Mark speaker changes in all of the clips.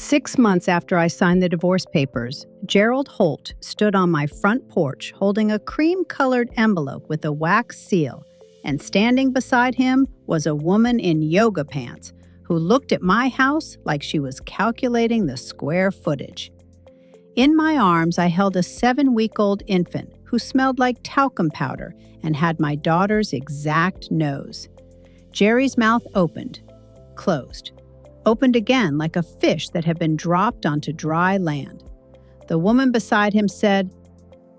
Speaker 1: 6 months after I signed the divorce papers, Gerald Holt stood on my front porch holding a cream-colored envelope with a wax seal, and standing beside him was a woman in yoga pants who looked at my house like she was calculating the square footage. In my arms, I held a 7-week-old infant who smelled like talcum powder and had my daughter's exact nose. Jerry's mouth opened, closed, opened again like a fish that had been dropped onto dry land. The woman beside him said,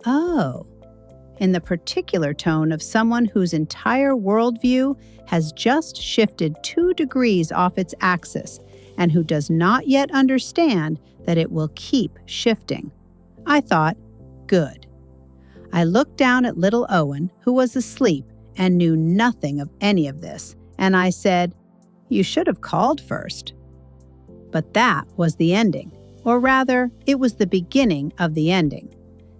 Speaker 1: "Oh," in the particular tone of someone whose entire worldview has just shifted 2 degrees off its axis and who does not yet understand that it will keep shifting. I thought, good. I looked down at little Owen, who was asleep and knew nothing of any of this, and I said, "You should have called first." But that was the ending, or rather, it was the beginning of the ending.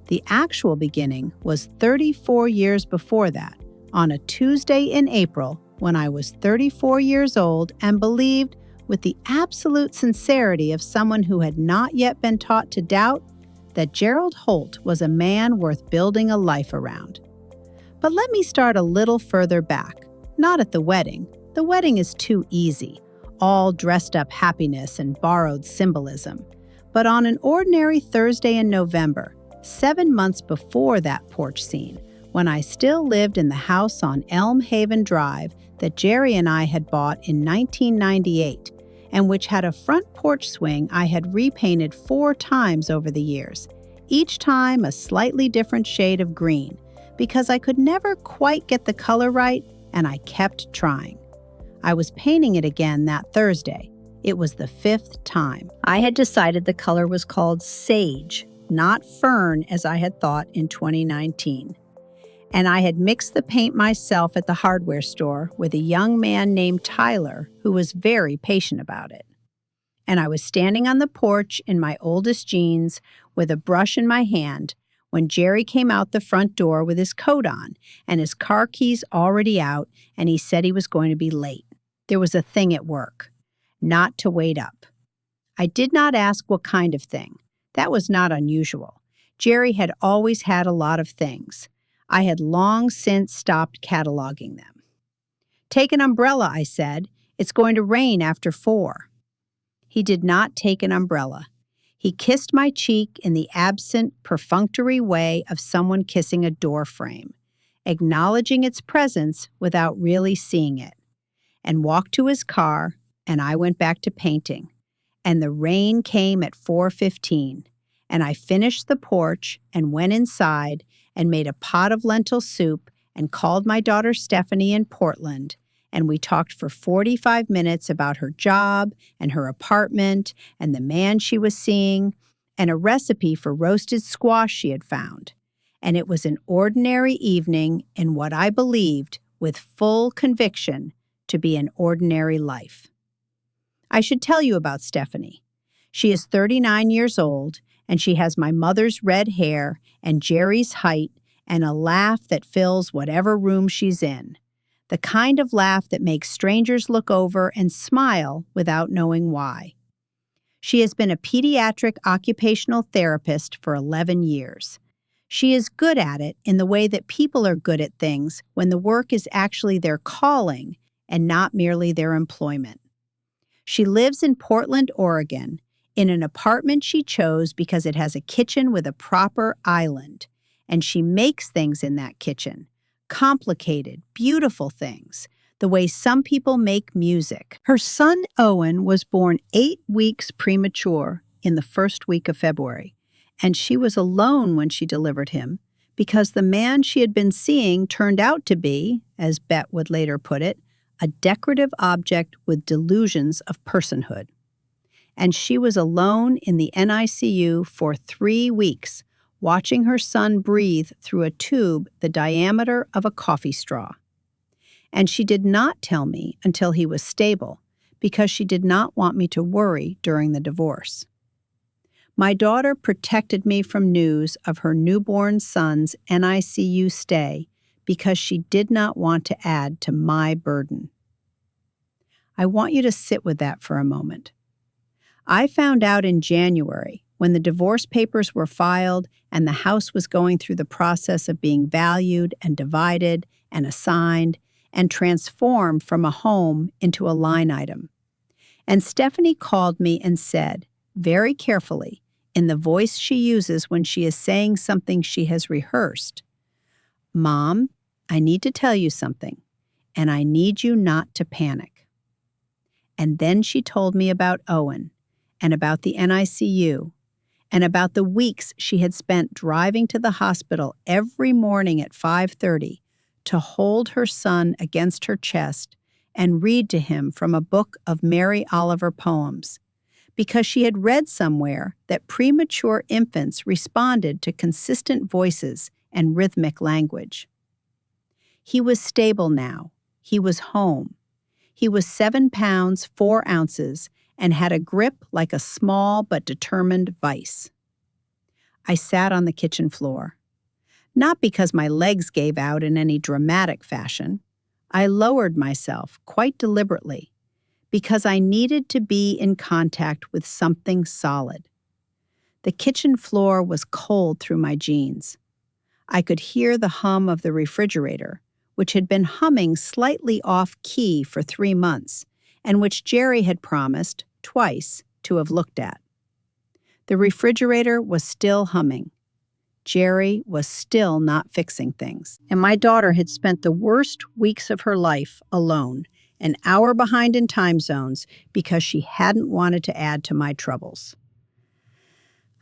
Speaker 1: The actual beginning was 34 years before that, on a Tuesday in April, when I was 34 years old and believed, with the absolute sincerity of someone who had not yet been taught to doubt, that Gerald Holt was a man worth building a life around. But let me start a little further back, not at the wedding. The wedding is too easy, all dressed up happiness and borrowed symbolism. But on an ordinary Thursday in November, 7 months before that porch scene, when I still lived in the house on Elm Haven Drive that Jerry and I had bought in 1998, and which had a front porch swing I had repainted 4 times over the years, each time a slightly different shade of green, because I could never quite get the color right, and I kept trying. I was painting it again that Thursday. It was the 5th time. I had decided the color was called sage, not fern as I had thought in 2019. And I had mixed the paint myself at the hardware store with a young man named Tyler who was very patient about it. And I was standing on the porch in my oldest jeans with a brush in my hand when Jerry came out the front door with his coat on and his car keys already out, and he said he was going to be late. There was a thing at work, not to wait up. I did not ask what kind of thing. That was not unusual. Jerry had always had a lot of things. I had long since stopped cataloging them. "Take an umbrella," I said. "It's going to rain after 4. He did not take an umbrella. He kissed my cheek in the absent, perfunctory way of someone kissing a door frame, acknowledging its presence without really seeing it, and walked to his car, and I went back to painting. And the rain came at 4:15, and I finished the porch and went inside and made a pot of lentil soup and called my daughter Stephanie in Portland, and we talked for 45 minutes about her job and her apartment and the man she was seeing and a recipe for roasted squash she had found. And it was an ordinary evening in what I believed, with full conviction, to be an ordinary life. I should tell you about Stephanie. She is 39 years old, and she has my mother's red hair and Jerry's height and a laugh that fills whatever room she's in. The kind of laugh that makes strangers look over and smile without knowing why. She has been a pediatric occupational therapist for 11 years. She is good at it in the way that people are good at things when the work is actually their calling and not merely their employment. She lives in Portland, Oregon, in an apartment she chose because it has a kitchen with a proper island, and she makes things in that kitchen. Complicated, beautiful things, the way some people make music. Her son, Owen, was born 8 weeks premature in the first week of February, and she was alone when she delivered him because the man she had been seeing turned out to be, as Bet would later put it, a decorative object with delusions of personhood. And she was alone in the NICU for 3 weeks, watching her son breathe through a tube the diameter of a coffee straw. And she did not tell me until he was stable, because she did not want me to worry during the divorce. My daughter protected me from news of her newborn son's NICU stay because she did not want to add to my burden. I want you to sit with that for a moment. I found out in January when the divorce papers were filed and the house was going through the process of being valued and divided and assigned and transformed from a home into a line item. And Stephanie called me and said, very carefully, in the voice she uses when she is saying something she has rehearsed, "Mom, I need to tell you something, and I need you not to panic." And then she told me about Owen, and about the NICU, and about the weeks she had spent driving to the hospital every morning at 5:30 to hold her son against her chest and read to him from a book of Mary Oliver poems, because she had read somewhere that premature infants responded to consistent voices and rhythmic language. He was stable now. He was home. He was 7 pounds, 4 ounces, and had a grip like a small but determined vice. I sat on the kitchen floor. Not because my legs gave out in any dramatic fashion. I lowered myself quite deliberately because I needed to be in contact with something solid. The kitchen floor was cold through my jeans. I could hear the hum of the refrigerator, which had been humming slightly off-key for 3 months, and which Jerry had promised, twice, to have looked at. The refrigerator was still humming. Jerry was still not fixing things, and my daughter had spent the worst weeks of her life alone, an hour behind in time zones because she hadn't wanted to add to my troubles.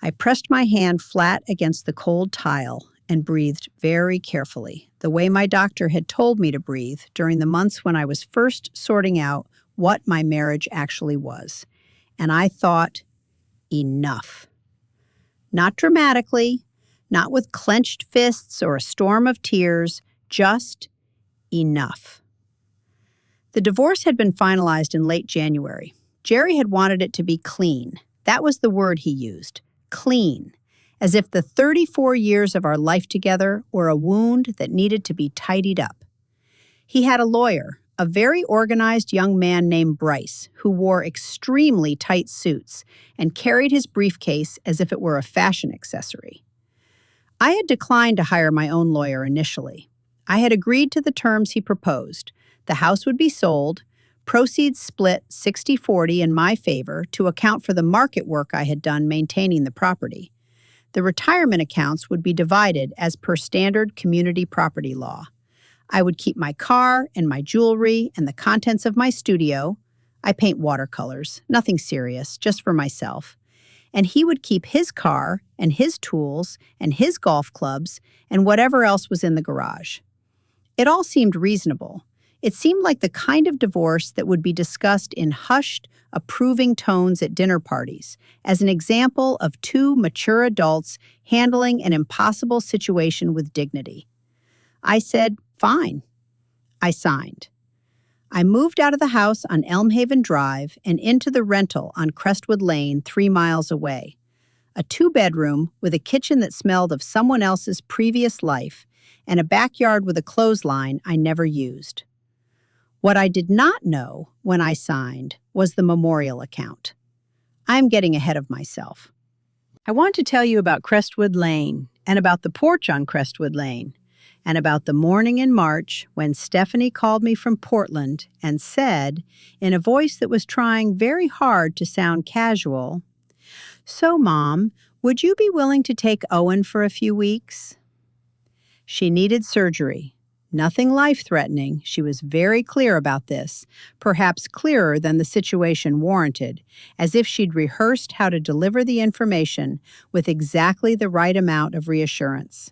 Speaker 1: I pressed my hand flat against the cold tile and breathed very carefully, the way my doctor had told me to breathe during the months when I was first sorting out what my marriage actually was. And I thought, enough. Not dramatically, not with clenched fists or a storm of tears, just enough. The divorce had been finalized in late January. Jerry had wanted it to be clean. That was the word he used, clean, as if the 34 years of our life together were a wound that needed to be tidied up. He had a lawyer, a very organized young man named Bryce, who wore extremely tight suits and carried his briefcase as if it were a fashion accessory. I had declined to hire my own lawyer initially. I had agreed to the terms he proposed. The house would be sold, proceeds split 60-40 in my favor to account for the market work I had done maintaining the property. The retirement accounts would be divided as per standard community property law. I would keep my car and my jewelry and the contents of my studio. I paint watercolors, nothing serious, just for myself. And he would keep his car and his tools and his golf clubs and whatever else was in the garage. It all seemed reasonable. It seemed like the kind of divorce that would be discussed in hushed, approving tones at dinner parties, as an example of 2 mature adults handling an impossible situation with dignity. I said, fine. I signed. I moved out of the house on Elmhaven Drive and into the rental on Crestwood Lane 3 miles away. A 2-bedroom with a kitchen that smelled of someone else's previous life and a backyard with a clothesline I never used. What I did not know when I signed was the memorial account. I'm getting ahead of myself. I want to tell you about Crestwood Lane and about the porch on Crestwood Lane and about the morning in March when Stephanie called me from Portland and said, in a voice that was trying very hard to sound casual, "So, Mom, would you be willing to take Owen for a few weeks?" She needed surgery. Nothing life-threatening, she was very clear about this, perhaps clearer than the situation warranted, as if she'd rehearsed how to deliver the information with exactly the right amount of reassurance.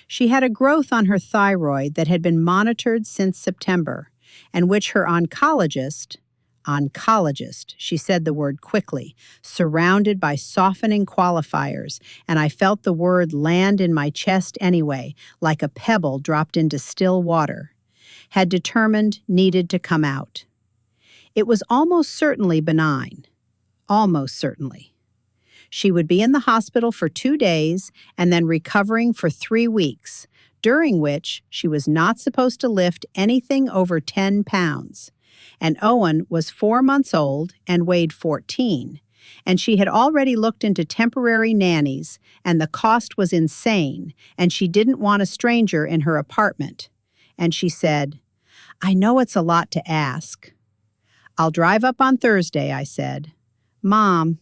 Speaker 1: She had a growth on her thyroid that had been monitored since September, and which her oncologist, she said the word quickly, surrounded by softening qualifiers, and I felt the word land in my chest anyway, like a pebble dropped into still water, had determined needed to come out. It was almost certainly benign. Almost certainly. She would be in the hospital for 2 days and then recovering for 3 weeks, during which she was not supposed to lift anything over 10 pounds. And Owen was 4 months old and weighed 14, And she had already looked into temporary nannies, and the cost was insane, and she didn't want a stranger in her apartment. And she said, "I know it's a lot to ask." "I'll drive up on Thursday," I said. "Mom,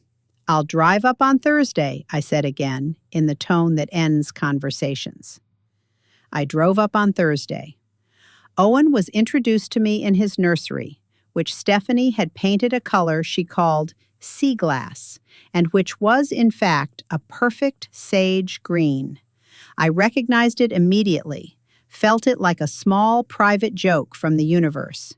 Speaker 1: I'll drive up on Thursday," I said again, in the tone that ends conversations. I drove up on Thursday. Owen was introduced to me in his nursery, which Stephanie had painted a color she called sea glass, and which was, in fact, a perfect sage green. I recognized it immediately, felt it like a small private joke from the universe.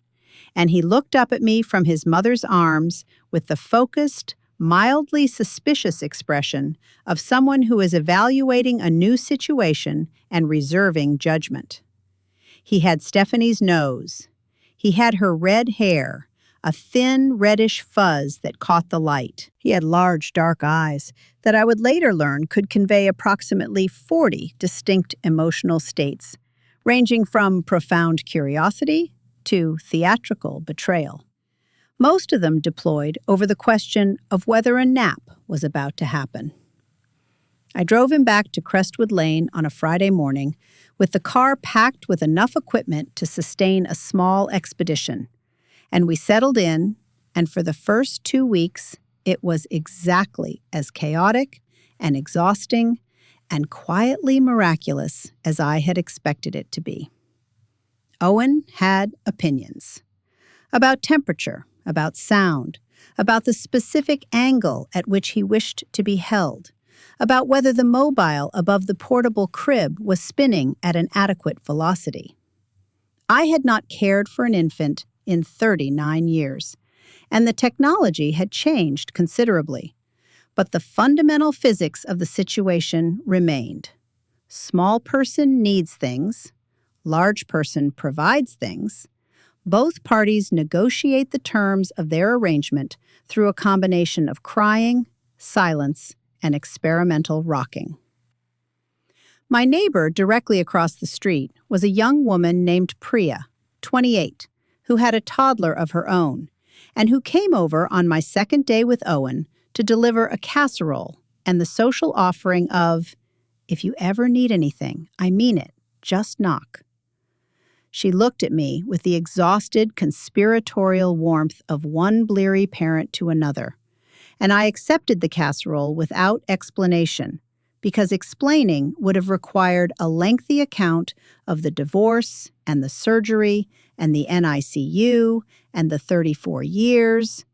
Speaker 1: And he looked up at me from his mother's arms with the focused, mildly suspicious expression of someone who is evaluating a new situation and reserving judgment. He had Stephanie's nose. He had her red hair, a thin reddish fuzz that caught the light. He had large dark eyes that I would later learn could convey approximately 40 distinct emotional states, ranging from profound curiosity to theatrical betrayal. Most of them deployed over the question of whether a nap was about to happen. I drove him back to Crestwood Lane on a Friday morning with the car packed with enough equipment to sustain a small expedition. And we settled in, and for the first 2 weeks, it was exactly as chaotic and exhausting and quietly miraculous as I had expected it to be. Owen had opinions about temperature, about sound, about the specific angle at which he wished to be held, about whether the mobile above the portable crib was spinning at an adequate velocity. I had not cared for an infant in 39 years, and the technology had changed considerably. But the fundamental physics of the situation remained. Small person needs things, large person provides things. Both parties negotiate the terms of their arrangement through a combination of crying, silence, and experimental rocking. My neighbor directly across the street was a young woman named Priya, 28, who had a toddler of her own, and who came over on my second day with Owen to deliver a casserole and the social offering of, "If you ever need anything, I mean it, just knock." She looked at me with the exhausted, conspiratorial warmth of one bleary parent to another, and I accepted the casserole without explanation, because explaining would have required a lengthy account of the divorce and the surgery and the NICU and the 34 years,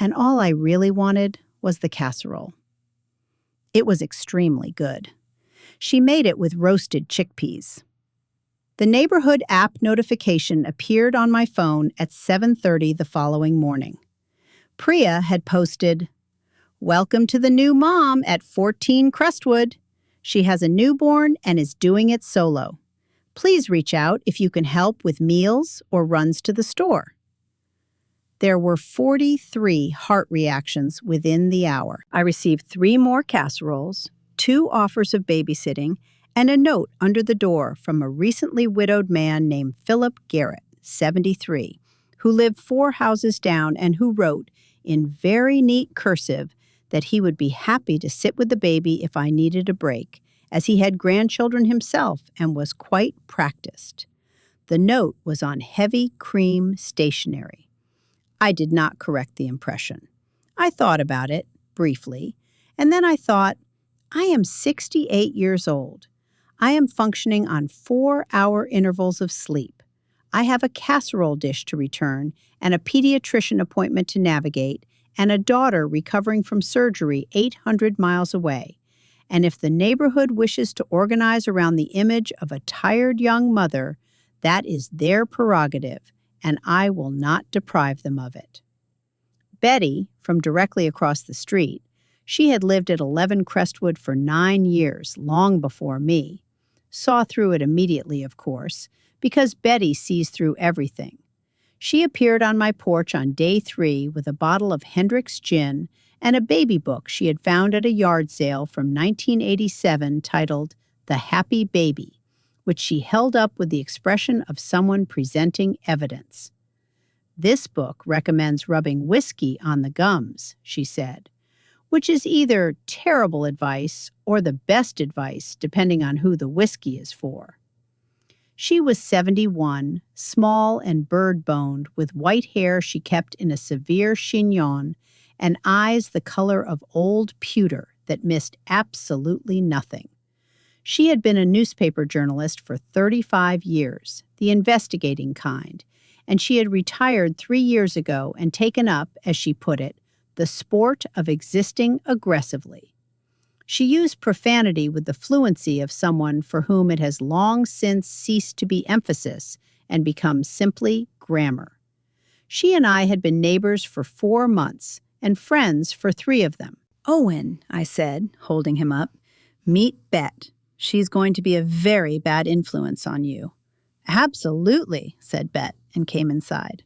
Speaker 1: and all I really wanted was the casserole. It was extremely good. She made it with roasted chickpeas. The neighborhood app notification appeared on my phone at 7:30 the following morning. Priya had posted, "Welcome to the new mom at 14 Crestwood. She has a newborn and is doing it solo. Please reach out if you can help with meals or runs to the store." There were 43 heart reactions within the hour. I received 3 more casseroles, 2 offers of babysitting, and a note under the door from a recently widowed man named Philip Garrett, 73, who lived 4 houses down and who wrote, in very neat cursive, that he would be happy to sit with the baby if I needed a break, as he had grandchildren himself and was quite practiced. The note was on heavy cream stationery. I did not correct the impression. I thought about it, briefly, and then I thought, I am 68 years old. I am functioning on 4-hour intervals of sleep. I have a casserole dish to return and a pediatrician appointment to navigate and a daughter recovering from surgery 800 miles away. And if the neighborhood wishes to organize around the image of a tired young mother, that is their prerogative, and I will not deprive them of it. Betty, from directly across the street, she had lived at 11 Crestwood for 9 years, long before me. Saw through it immediately, of course, because Betty sees through everything. She appeared on my porch on day 3 with a bottle of Hendrick's gin and a baby book she had found at a yard sale from 1987 titled The Happy Baby, which she held up with the expression of someone presenting evidence. "This book recommends rubbing whiskey on the gums," she said. which is either terrible advice or the best advice, depending on who the whiskey is for. She was 71, small and bird-boned, with white hair she kept in a severe chignon and eyes the color of old pewter that missed absolutely nothing. She had been a newspaper journalist for 35 years, the investigating kind, and she had retired 3 years ago and taken up, as she put it, the sport of existing aggressively. She used profanity with the fluency of someone for whom it has long since ceased to be emphasis and become simply grammar. She and I had been neighbors for 4 months and friends for 3 of them. "Owen," I said, holding him up, "meet Bet. She's going to be a very bad influence on you." "Absolutely," said Bet, and came inside.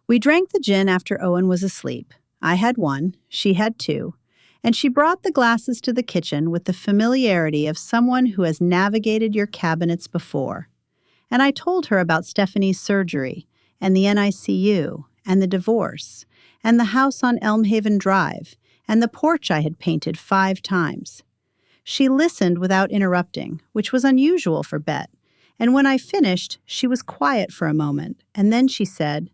Speaker 1: We drank the gin after Owen was asleep. I had 1, she had 2, and she brought the glasses to the kitchen with the familiarity of someone who has navigated your cabinets before. And I told her about Stephanie's surgery, and the NICU, and the divorce, and the house on Elmhaven Drive, and the porch I had painted 5 times. She listened without interrupting, which was unusual for Bet, and when I finished, she was quiet for a moment, and then she said,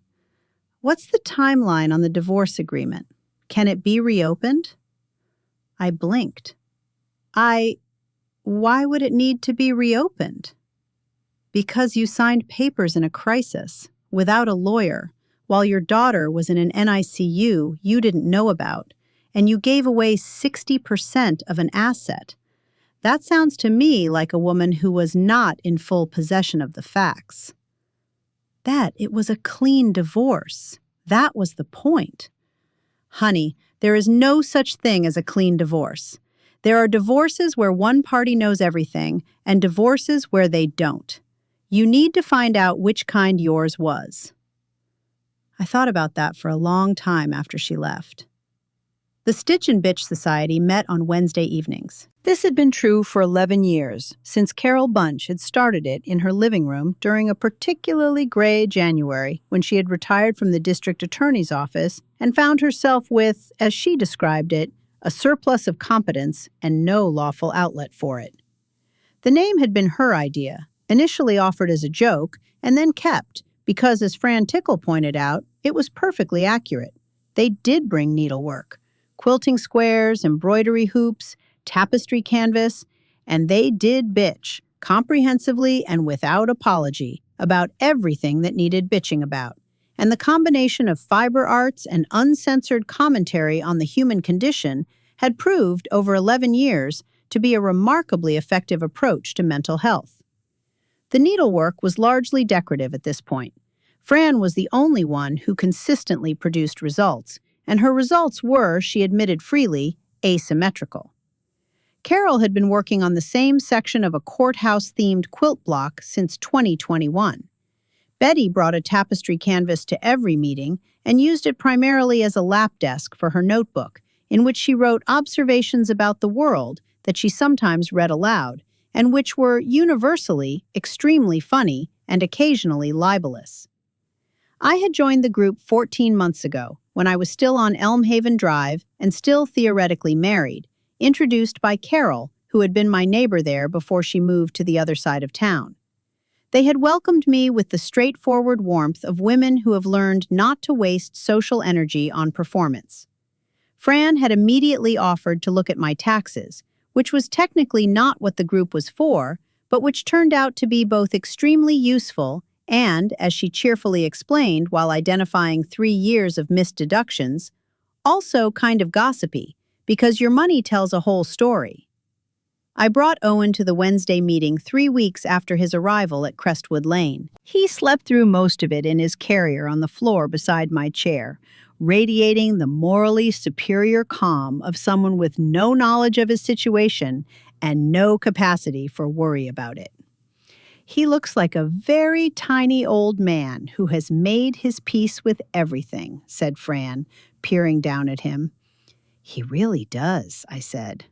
Speaker 1: "What's the timeline on the divorce agreement? Can it be reopened?" I blinked. Why would it need to be reopened?" "Because you signed papers in a crisis, without a lawyer, while your daughter was in an NICU you didn't know about, and you gave away 60% of an asset. That sounds to me like a woman who was not in full possession of the facts." "That it was a clean divorce. That was the point." "Honey, there is no such thing as a clean divorce. There are divorces where one party knows everything and divorces where they don't. You need to find out which kind yours was." I thought about that for a long time after she left. The Stitch and Bitch Society met on Wednesday evenings. This had been true for 11 years, since Carol Bunch had started it in her living room during a particularly gray January when she had retired from the district attorney's office and found herself with, as she described it, a surplus of competence and no lawful outlet for it. The name had been her idea, initially offered as a joke and then kept because, as Fran Tickle pointed out, it was perfectly accurate. They did bring needlework, quilting squares, embroidery hoops, tapestry canvas, and they did bitch, comprehensively and without apology, about everything that needed bitching about. And the combination of fiber arts and uncensored commentary on the human condition had proved, over 11 years, to be a remarkably effective approach to mental health. The needlework was largely decorative at this point. Fran was the only one who consistently produced results, and her results were, she admitted freely, asymmetrical. Carol had been working on the same section of a courthouse-themed quilt block since 2021. Betty brought a tapestry canvas to every meeting and used it primarily as a lap desk for her notebook, in which she wrote observations about the world that she sometimes read aloud, and which were universally extremely funny and occasionally libelous. I had joined the group 14 months ago, when I was still on Elmhaven Drive and still theoretically married, introduced by Carol, who had been my neighbor there before she moved to the other side of town. They had welcomed me with the straightforward warmth of women who have learned not to waste social energy on performance. Fran had immediately offered to look at my taxes, which was technically not what the group was for, but which turned out to be both extremely useful and, as she cheerfully explained while identifying 3 years of missed deductions, also kind of gossipy, because your money tells a whole story. I brought Owen to the Wednesday meeting 3 weeks after his arrival at Crestwood Lane. He slept through most of it in his carrier on the floor beside my chair, radiating the morally superior calm of someone with no knowledge of his situation and no capacity for worry about it. "He looks like a very tiny old man who has made his peace with everything," said Fran, peering down at him. "He really does," I said.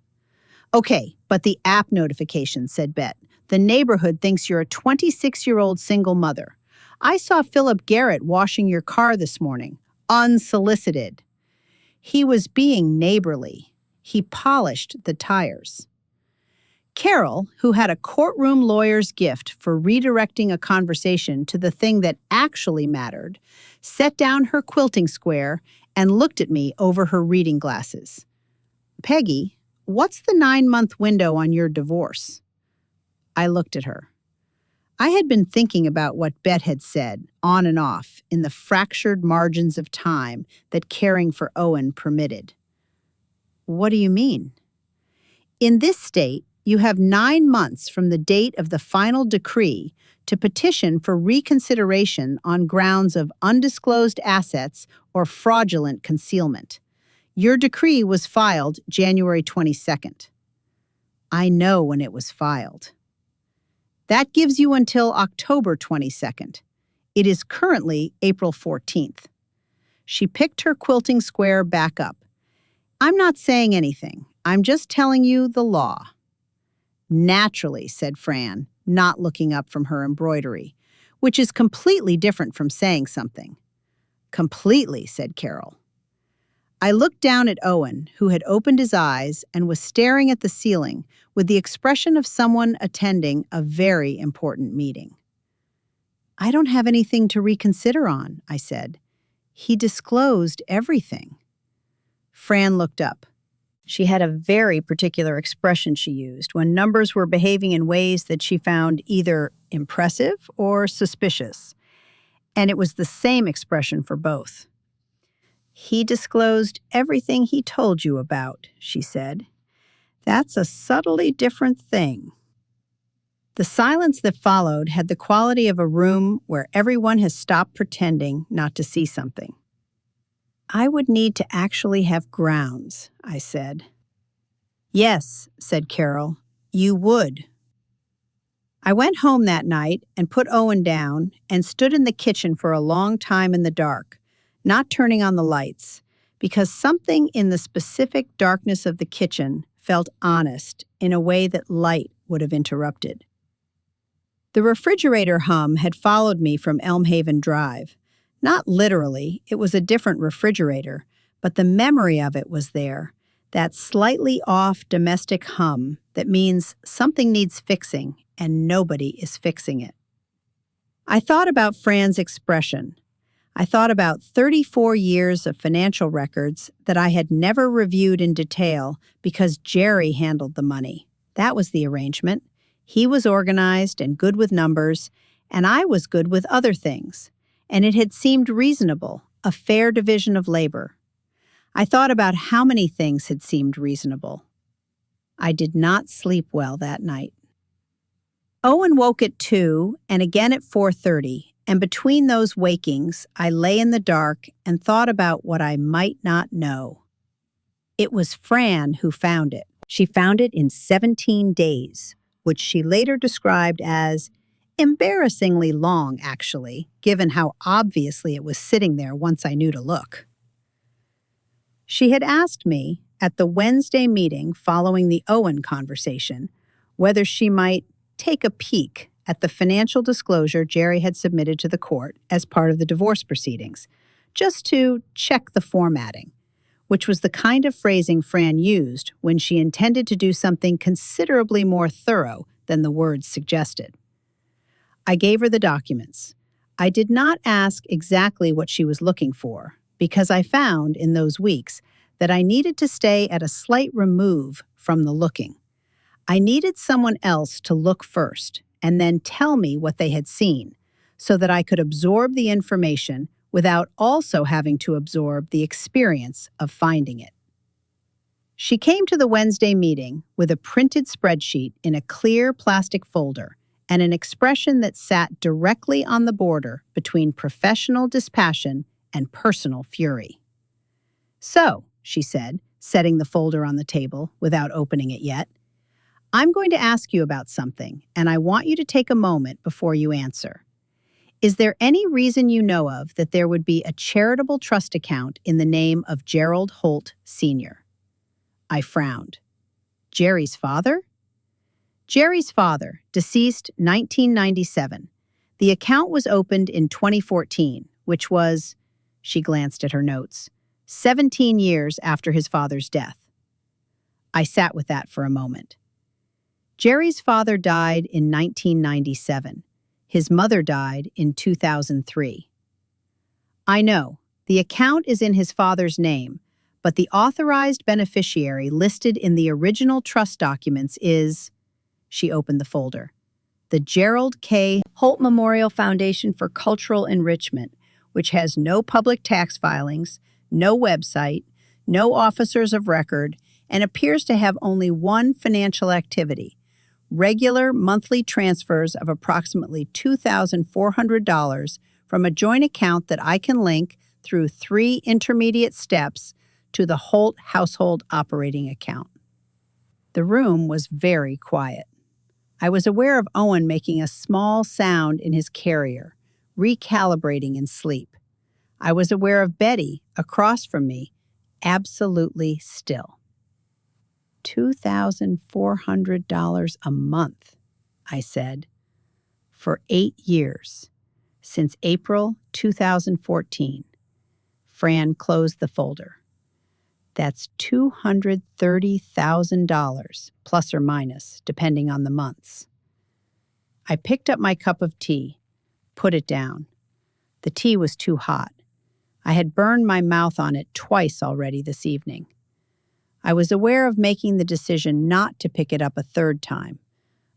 Speaker 1: "Okay, but the app notifications," said Bet. "The neighborhood thinks you're a 26-year-old single mother. I saw Philip Garrett washing your car this morning, unsolicited." He was being neighborly. He polished the tires. Carol, who had a courtroom lawyer's gift for redirecting a conversation to the thing that actually mattered, set down her quilting square and looked at me over her reading glasses. "Peggy, what's the 9-month window on your divorce?" I looked at her. I had been thinking about what Bet had said, on and off, in the fractured margins of time that caring for Owen permitted. "What do you mean?" "In this state, you have 9 months from the date of the final decree to petition for reconsideration on grounds of undisclosed assets or fraudulent concealment. Your decree was filed January 22nd. "I know when it was filed." "That gives you until October 22nd. It is currently April 14th. She picked her quilting square back up. "I'm not saying anything. I'm just telling you the law." "Naturally," said Fran, not looking up from her embroidery, "which is completely different from saying something." "Completely," said Carol. I looked down at Owen, who had opened his eyes and was staring at the ceiling with the expression of someone attending a very important meeting. "I don't have anything to reconsider on," I said. "He disclosed everything." Fran looked up. She had a very particular expression she used when numbers were behaving in ways that she found either impressive or suspicious. And it was the same expression for both. "He disclosed everything he told you about," she said. "That's a subtly different thing." The silence that followed had the quality of a room where everyone has stopped pretending not to see something. "I would need to actually have grounds," I said. "Yes," said Carol, "you would." I went home that night and put Owen down and stood in the kitchen for a long time in the dark, not turning on the lights, because something in the specific darkness of the kitchen felt honest in a way that light would have interrupted. The refrigerator hum had followed me from Elmhaven Drive. Not literally, it was a different refrigerator, but the memory of it was there, that slightly off domestic hum that means something needs fixing and nobody is fixing it. I thought about Fran's expression. I thought about 34 years of financial records that I had never reviewed in detail because Jerry handled the money. That was the arrangement. He was organized and good with numbers, and I was good with other things. And it had seemed reasonable, a fair division of labor. I thought about how many things had seemed reasonable. I did not sleep well that night. Owen woke at 2 and again at 4:30, and between those wakings, I lay in the dark and thought about what I might not know. It was Fran who found it. She found it in 17 days, which she later described as embarrassingly long, actually, given how obviously it was sitting there once I knew to look. She had asked me, at the Wednesday meeting following the Owen conversation, whether she might take a peek at the financial disclosure Jerry had submitted to the court as part of the divorce proceedings, just to check the formatting, which was the kind of phrasing Fran used when she intended to do something considerably more thorough than the words suggested. I gave her the documents. I did not ask exactly what she was looking for, because I found in those weeks that I needed to stay at a slight remove from the looking. I needed someone else to look first and then tell me what they had seen, so that I could absorb the information without also having to absorb the experience of finding it. She came to the Wednesday meeting with a printed spreadsheet in a clear plastic folder and an expression that sat directly on the border between professional dispassion and personal fury. "So," she said, setting the folder on the table without opening it yet, "I'm going to ask you about something, and I want you to take a moment before you answer. Is there any reason you know of that there would be a charitable trust account in the name of Gerald Holt, Sr.? I frowned. "Jerry's father?" "Jerry's father, deceased 1997. The account was opened in 2014, which was," she glanced at her notes, 17 years after his father's death. I sat with that for a moment. Jerry's father died in 1997. His mother died in 2003. I know, the account is in his father's name, but the authorized beneficiary listed in the original trust documents is, she opened the folder, the Gerald K. Holt Memorial Foundation for Cultural Enrichment, which has no public tax filings, no website, no officers of record, and appears to have only one financial activity: regular monthly transfers of approximately $2,400 from a joint account that I can link through 3 intermediate steps to the Holt household operating account. The room was very quiet. I was aware of Owen making a small sound in his carrier, recalibrating in sleep. I was aware of Betty, across from me, absolutely still. $2,400 a month, I said, for 8 years, since April 2014. Fran closed the folder. That's $230,000, plus or minus, depending on the months. I picked up my cup of tea, put it down. The tea was too hot. I had burned my mouth on it twice already this evening. I was aware of making the decision not to pick it up a third time,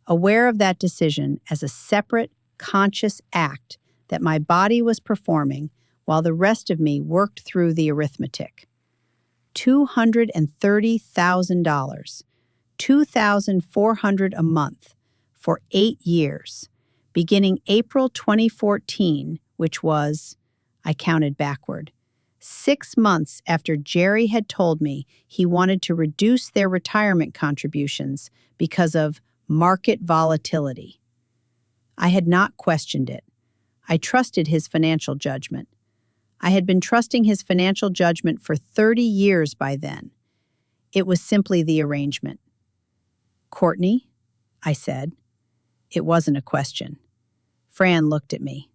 Speaker 1: aware of that decision as a separate, conscious act that my body was performing while the rest of me worked through the arithmetic. $230,000, $2,400 a month for 8 years, beginning April 2014, which was, I counted backward, 6 months after Jerry had told me he wanted to reduce their retirement contributions because of market volatility. I had not questioned it. I trusted his financial judgment. I had been trusting his financial judgment for 30 years by then. It was simply the arrangement. "Courtney?" I said. It wasn't a question. Fran looked at me.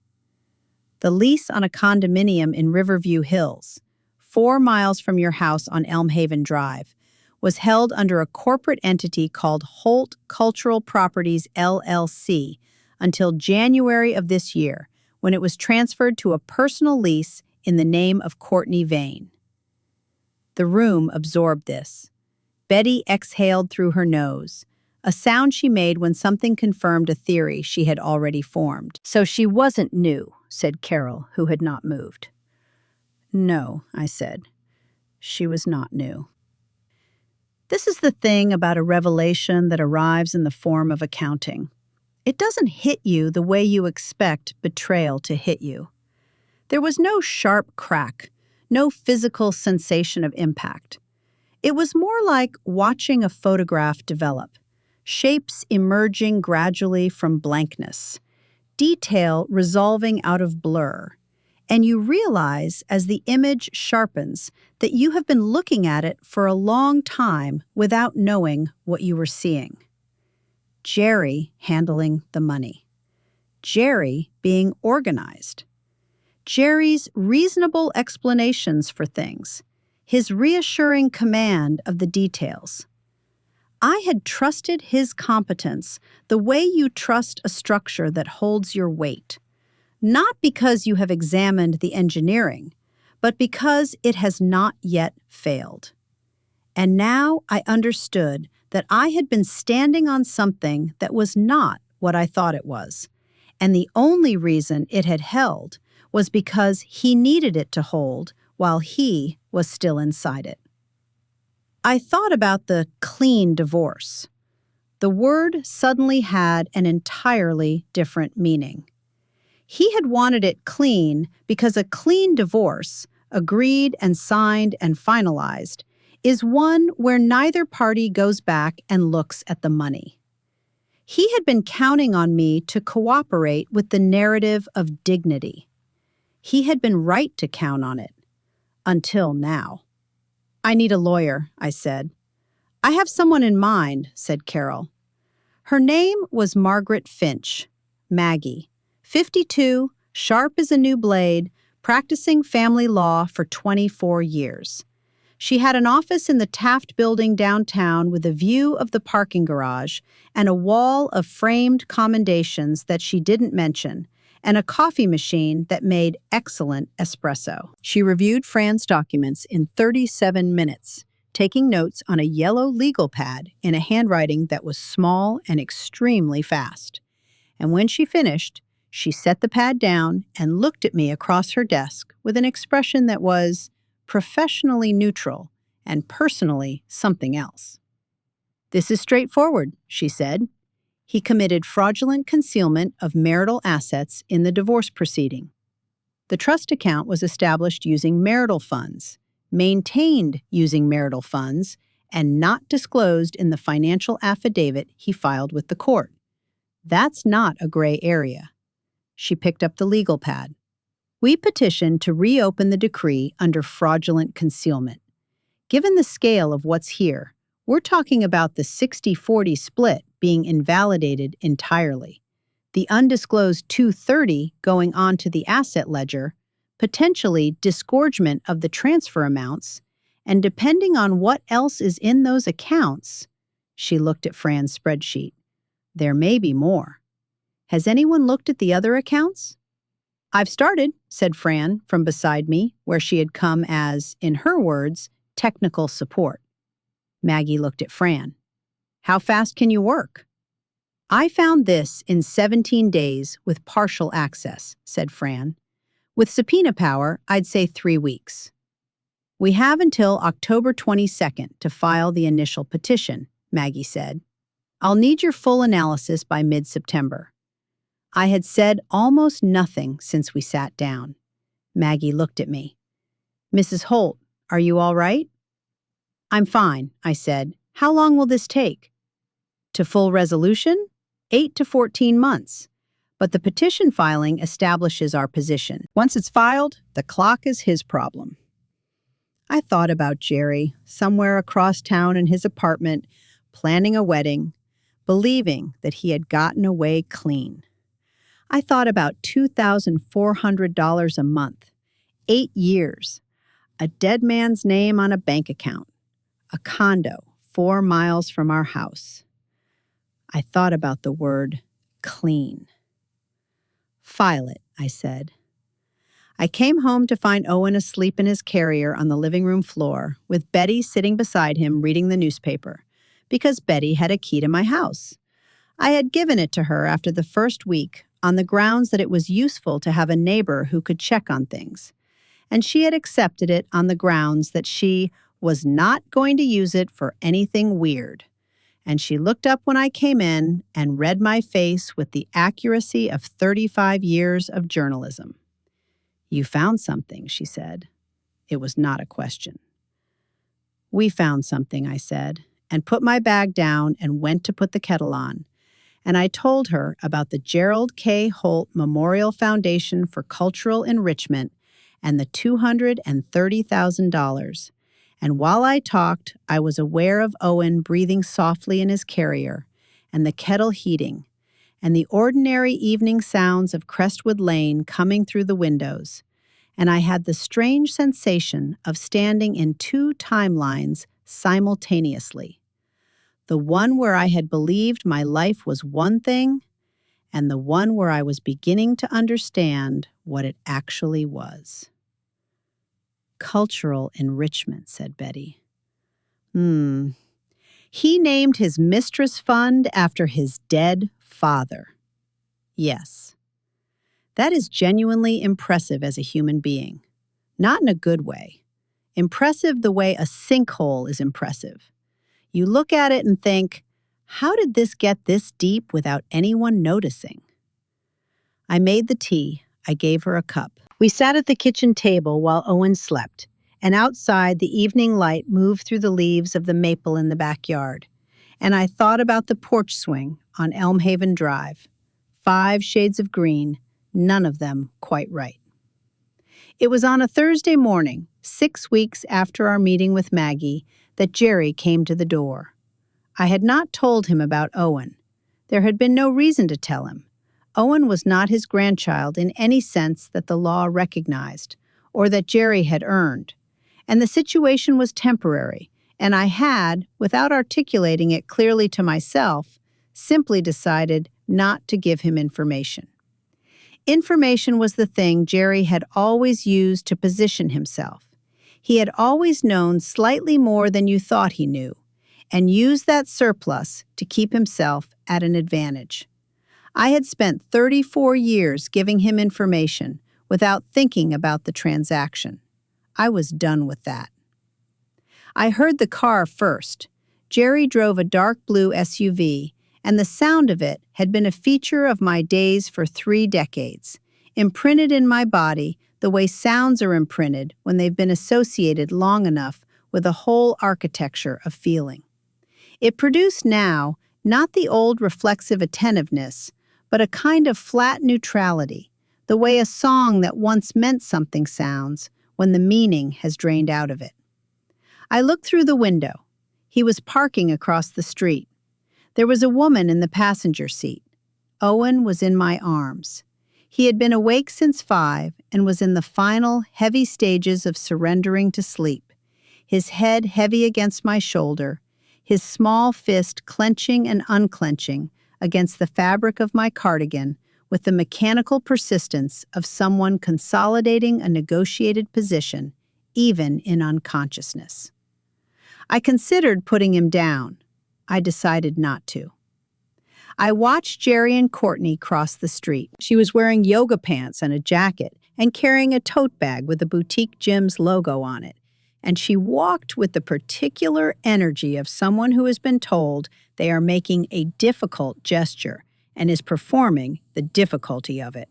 Speaker 1: "The lease on a condominium in Riverview Hills, 4 miles from your house on Elm Haven Drive, was held under a corporate entity called Holt Cultural Properties, LLC, until January of this year, when it was transferred to a personal lease in the name of Courtney Vane." The room absorbed this. Betty exhaled through her nose, a sound she made when something confirmed a theory she had already formed. "So she wasn't new," said Carol, who had not moved. "No," I said. "She was not new." This is the thing about a revelation that arrives in the form of accounting. It doesn't hit you the way you expect betrayal to hit you. There was no sharp crack, no physical sensation of impact. It was more like watching a photograph develop, shapes emerging gradually from blankness, detail resolving out of blur, and you realize as the image sharpens that you have been looking at it for a long time without knowing what you were seeing. Jerry handling the money. Jerry being organized. Jerry's reasonable explanations for things, his reassuring command of the details. I had trusted his competence the way you trust a structure that holds your weight, not because you have examined the engineering, but because it has not yet failed. And now I understood that I had been standing on something that was not what I thought it was, and the only reason it had held was because he needed it to hold while he was still inside it. I thought about the clean divorce. The word suddenly had an entirely different meaning. He had wanted it clean because a clean divorce, agreed and signed and finalized, is one where neither party goes back and looks at the money. He had been counting on me to cooperate with the narrative of dignity. He had been right to count on it. Until now. "I need a lawyer," I said. "I have someone in mind," said Carol. Her name was Margaret Finch, Maggie, 52, sharp as a new blade, practicing family law for 24 years. She had an office in the Taft Building downtown with a view of the parking garage and a wall of framed commendations that she didn't mention, and a coffee machine that made excellent espresso. She reviewed Fran's documents in 37 minutes, taking notes on a yellow legal pad in a handwriting that was small and extremely fast. And when she finished, she set the pad down and looked at me across her desk with an expression that was professionally neutral and personally something else. "This is straightforward," she said. "He committed fraudulent concealment of marital assets in the divorce proceeding. The trust account was established using marital funds, maintained using marital funds, and not disclosed in the financial affidavit he filed with the court. That's not a gray area." She picked up the legal pad. "We petitioned to reopen the decree under fraudulent concealment. Given the scale of what's here, we're talking about the 60-40 split being invalidated entirely, the undisclosed 230 going on to the asset ledger, potentially disgorgement of the transfer amounts, and depending on what else is in those accounts," she looked at Fran's spreadsheet, "there may be more. Has anyone looked at the other accounts?" "I've started," said Fran from beside me, where she had come as, in her words, technical support. Maggie looked at Fran. "How fast can you work?" "I found this in 17 days with partial access," said Fran. "With subpoena power, I'd say 3 weeks." "We have until October 22nd to file the initial petition," Maggie said. "I'll need your full analysis by mid-September." I had said almost nothing since we sat down. Maggie looked at me. "Mrs. Holt, are you all right?" "I'm fine," I said. "How long will this take?" "To full resolution? 8 to 14 months. But the petition filing establishes our position. Once it's filed, the clock is his problem." I thought about Jerry, somewhere across town in his apartment, planning a wedding, believing that he had gotten away clean. I thought about $2,400 a month, 8 years, a dead man's name on a bank account, a condo 4 miles from our house. I thought about the word clean. "File it," I said. I came home to find Owen asleep in his carrier on the living room floor, with Betty sitting beside him reading the newspaper, because Betty had a key to my house. I had given it to her after the first week on the grounds that it was useful to have a neighbor who could check on things, and she had accepted it on the grounds that she was not going to use it for anything weird. And she looked up when I came in and read my face with the accuracy of 35 years of journalism. "You found something," she said. It was not a question. "We found something," I said, and put my bag down and went to put the kettle on. And I told her about the Gerald K. Holt Memorial Foundation for Cultural Enrichment and the $230,000. And while I talked, I was aware of Owen breathing softly in his carrier, and the kettle heating, and the ordinary evening sounds of Crestwood Lane coming through the windows. And I had the strange sensation of standing in 2 timelines simultaneously. The one where I had believed my life was one thing, and the one where I was beginning to understand what it actually was. "Cultural enrichment," said Betty. He named his Mistress fund after his dead father." "Yes. That is genuinely impressive as a human being. Not in a good way. Impressive the way a sinkhole is impressive. You look at it and think, how did this get this deep without anyone noticing?" I made the tea. I gave her a cup. We sat at the kitchen table while Owen slept, and outside the evening light moved through the leaves of the maple in the backyard. And I thought about the porch swing on Elmhaven Drive. 5 shades of green, none of them quite right. It was on a Thursday morning, 6 weeks after our meeting with Maggie, that Jerry came to the door. I had not told him about Owen. There had been no reason to tell him. Owen was not his grandchild in any sense that the law recognized, or that Jerry had earned. And the situation was temporary, and I had, without articulating it clearly to myself, simply decided not to give him information. Information was the thing Jerry had always used to position himself. He had always known slightly more than you thought he knew, and used that surplus to keep himself at an advantage. I had spent 34 years giving him information without thinking about the transaction. I was done with that. I heard the car first. Jerry drove a dark blue SUV, and the sound of it had been a feature of my days for 3 decades, imprinted in my body the way sounds are imprinted when they've been associated long enough with a whole architecture of feeling. It produced now not the old reflexive attentiveness, but a kind of flat neutrality, the way a song that once meant something sounds when the meaning has drained out of it. I looked through the window. He was parking across the street. There was a woman in the passenger seat. Owen was in my arms. He had been awake since 5 and was in the final, heavy stages of surrendering to sleep, his head heavy against my shoulder, his small fist clenching and unclenching against the fabric of my cardigan with the mechanical persistence of someone consolidating a negotiated position, even in unconsciousness. I considered putting him down. I decided not to. I watched Jerry and Courtney cross the street. She was wearing yoga pants and a jacket and carrying a tote bag with a Boutique Gym's logo on it. And she walked with the particular energy of someone who has been told they are making a difficult gesture and is performing the difficulty of it.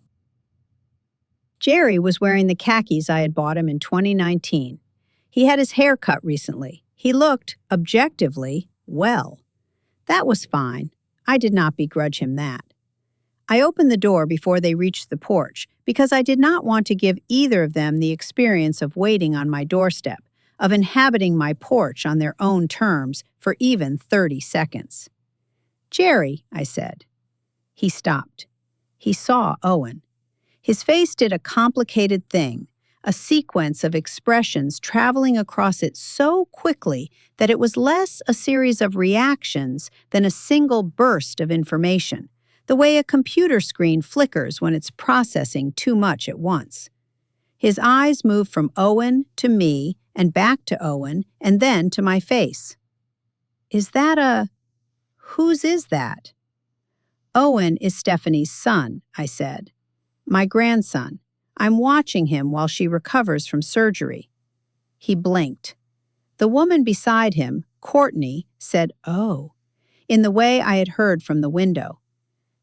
Speaker 1: Jerry was wearing the khakis I had bought him in 2019. He had his hair cut recently. He looked, objectively, well. That was fine. I did not begrudge him that. I opened the door before they reached the porch because I did not want to give either of them the experience of waiting on my doorstep, of inhabiting my porch on their own terms for even 30 seconds. "Jerry," I said. He stopped. He saw Owen. His face did a complicated thing, a sequence of expressions traveling across it so quickly that it was less a series of reactions than a single burst of information, the way a computer screen flickers when it's processing too much at once. His eyes moved from Owen to me and back to Owen and then to my face. Whose is that?" "Owen is Stephanie's son," I said. "My grandson. I'm watching him while she recovers from surgery." He blinked. The woman beside him, Courtney, said, "Oh," in the way I had heard from the window.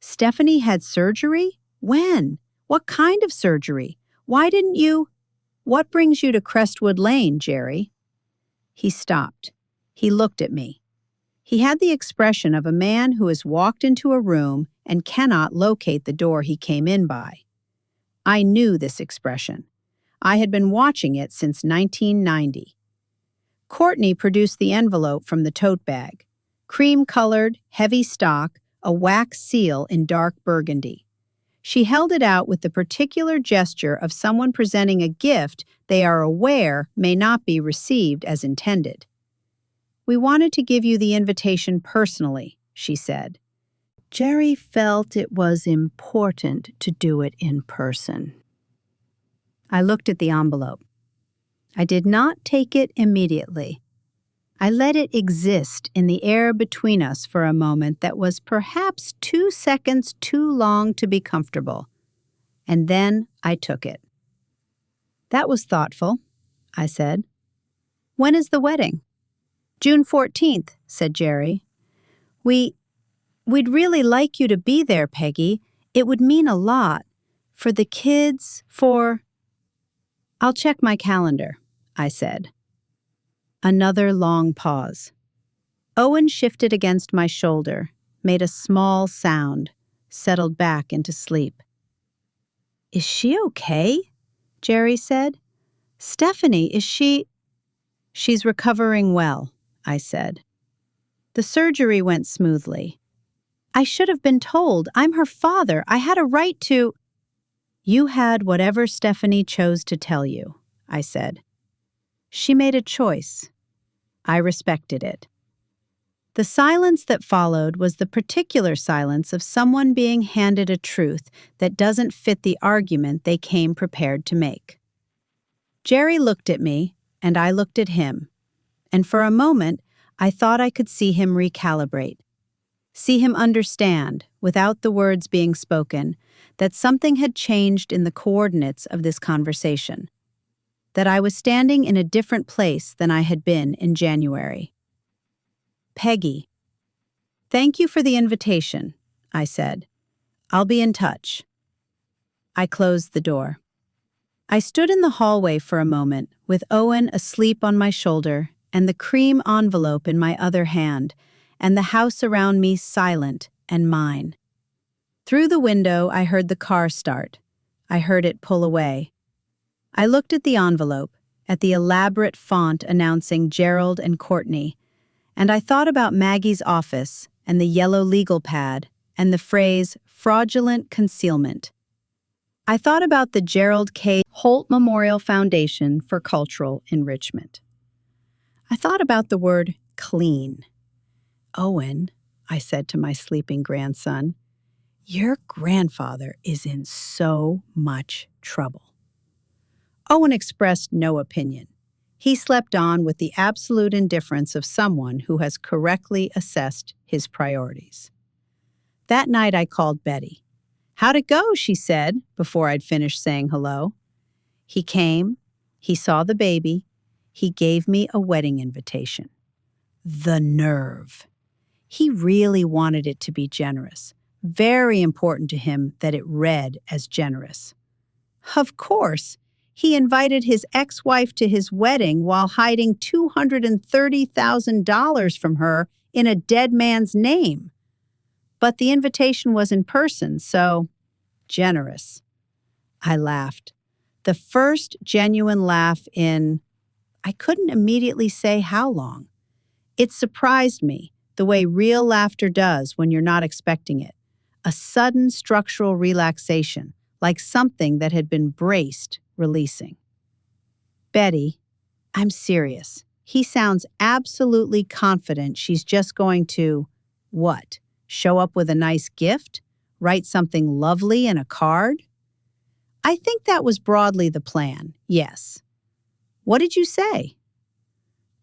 Speaker 1: "Stephanie had surgery? When? What kind of surgery? Why didn't you—" "What brings you to Crestwood Lane, Jerry?" He stopped. He looked at me. He had the expression of a man who has walked into a room and cannot locate the door he came in by. I knew this expression. I had been watching it since 1990. Courtney produced the envelope from the tote bag. Cream-colored, heavy stock, a wax seal in dark burgundy. She held it out with the particular gesture of someone presenting a gift they are aware may not be received as intended. "We wanted to give you the invitation personally," she said. Jerry felt it was important to do it in person. I looked at the envelope. I did not take it immediately. I let it exist in the air between us for a moment that was perhaps 2 seconds too long to be comfortable. And then I took it. "That was thoughtful," I said. "When is the wedding?" "June 14th, said Jerry. We'd really like you to be there, Peggy. It would mean a lot. For the kids, for—" "I'll check my calendar," I said. Another long pause. Owen shifted against my shoulder, made a small sound, settled back into sleep. "Is she okay?" Jerry said. "Stephanie, is she—" "She's recovering well," I said. "The surgery went smoothly. I should have been told. I'm her father. I had a right to—" "You had whatever Stephanie chose to tell you," I said. She made a choice. I respected it. The silence that followed was the particular silence of someone being handed a truth that doesn't fit the argument they came prepared to make. Jerry looked at me, and I looked at him, and for a moment I thought I could see him recalibrate, see him understand, without the words being spoken, that something had changed in the coordinates of this conversation, that I was standing in a different place than I had been in January. Peggy. Thank you for the invitation, I said. I'll be in touch. I closed the door. I stood in the hallway for a moment, with Owen asleep on my shoulder and the cream envelope in my other hand, and the house around me silent and mine. Through the window, I heard the car start. I heard it pull away. I looked at the envelope, at the elaborate font announcing Gerald and Courtney, and I thought about Maggie's office and the yellow legal pad and the phrase fraudulent concealment. I thought about the Gerald K. Holt Memorial Foundation for Cultural Enrichment. I thought about the word clean. Owen, I said to my sleeping grandson, your grandfather is in so much trouble. Owen expressed no opinion. He slept on with the absolute indifference of someone who has correctly assessed his priorities. That night I called Betty. How'd it go, she said, before I'd finished saying hello. He came, he saw the baby, he gave me a wedding invitation. The nerve. He really wanted it to be generous. Very important to him that it read as generous. Of course, he invited his ex-wife to his wedding while hiding $230,000 from her in a dead man's name. But the invitation was in person, so generous. I laughed. The first genuine laugh in, I couldn't immediately say how long. It surprised me, the way real laughter does when you're not expecting it. A sudden structural relaxation, like something that had been braced, releasing. Betty, I'm serious. He sounds absolutely confident she's just going to, what? Show up with a nice gift? Write something lovely in a card? I think that was broadly the plan, yes. What did you say?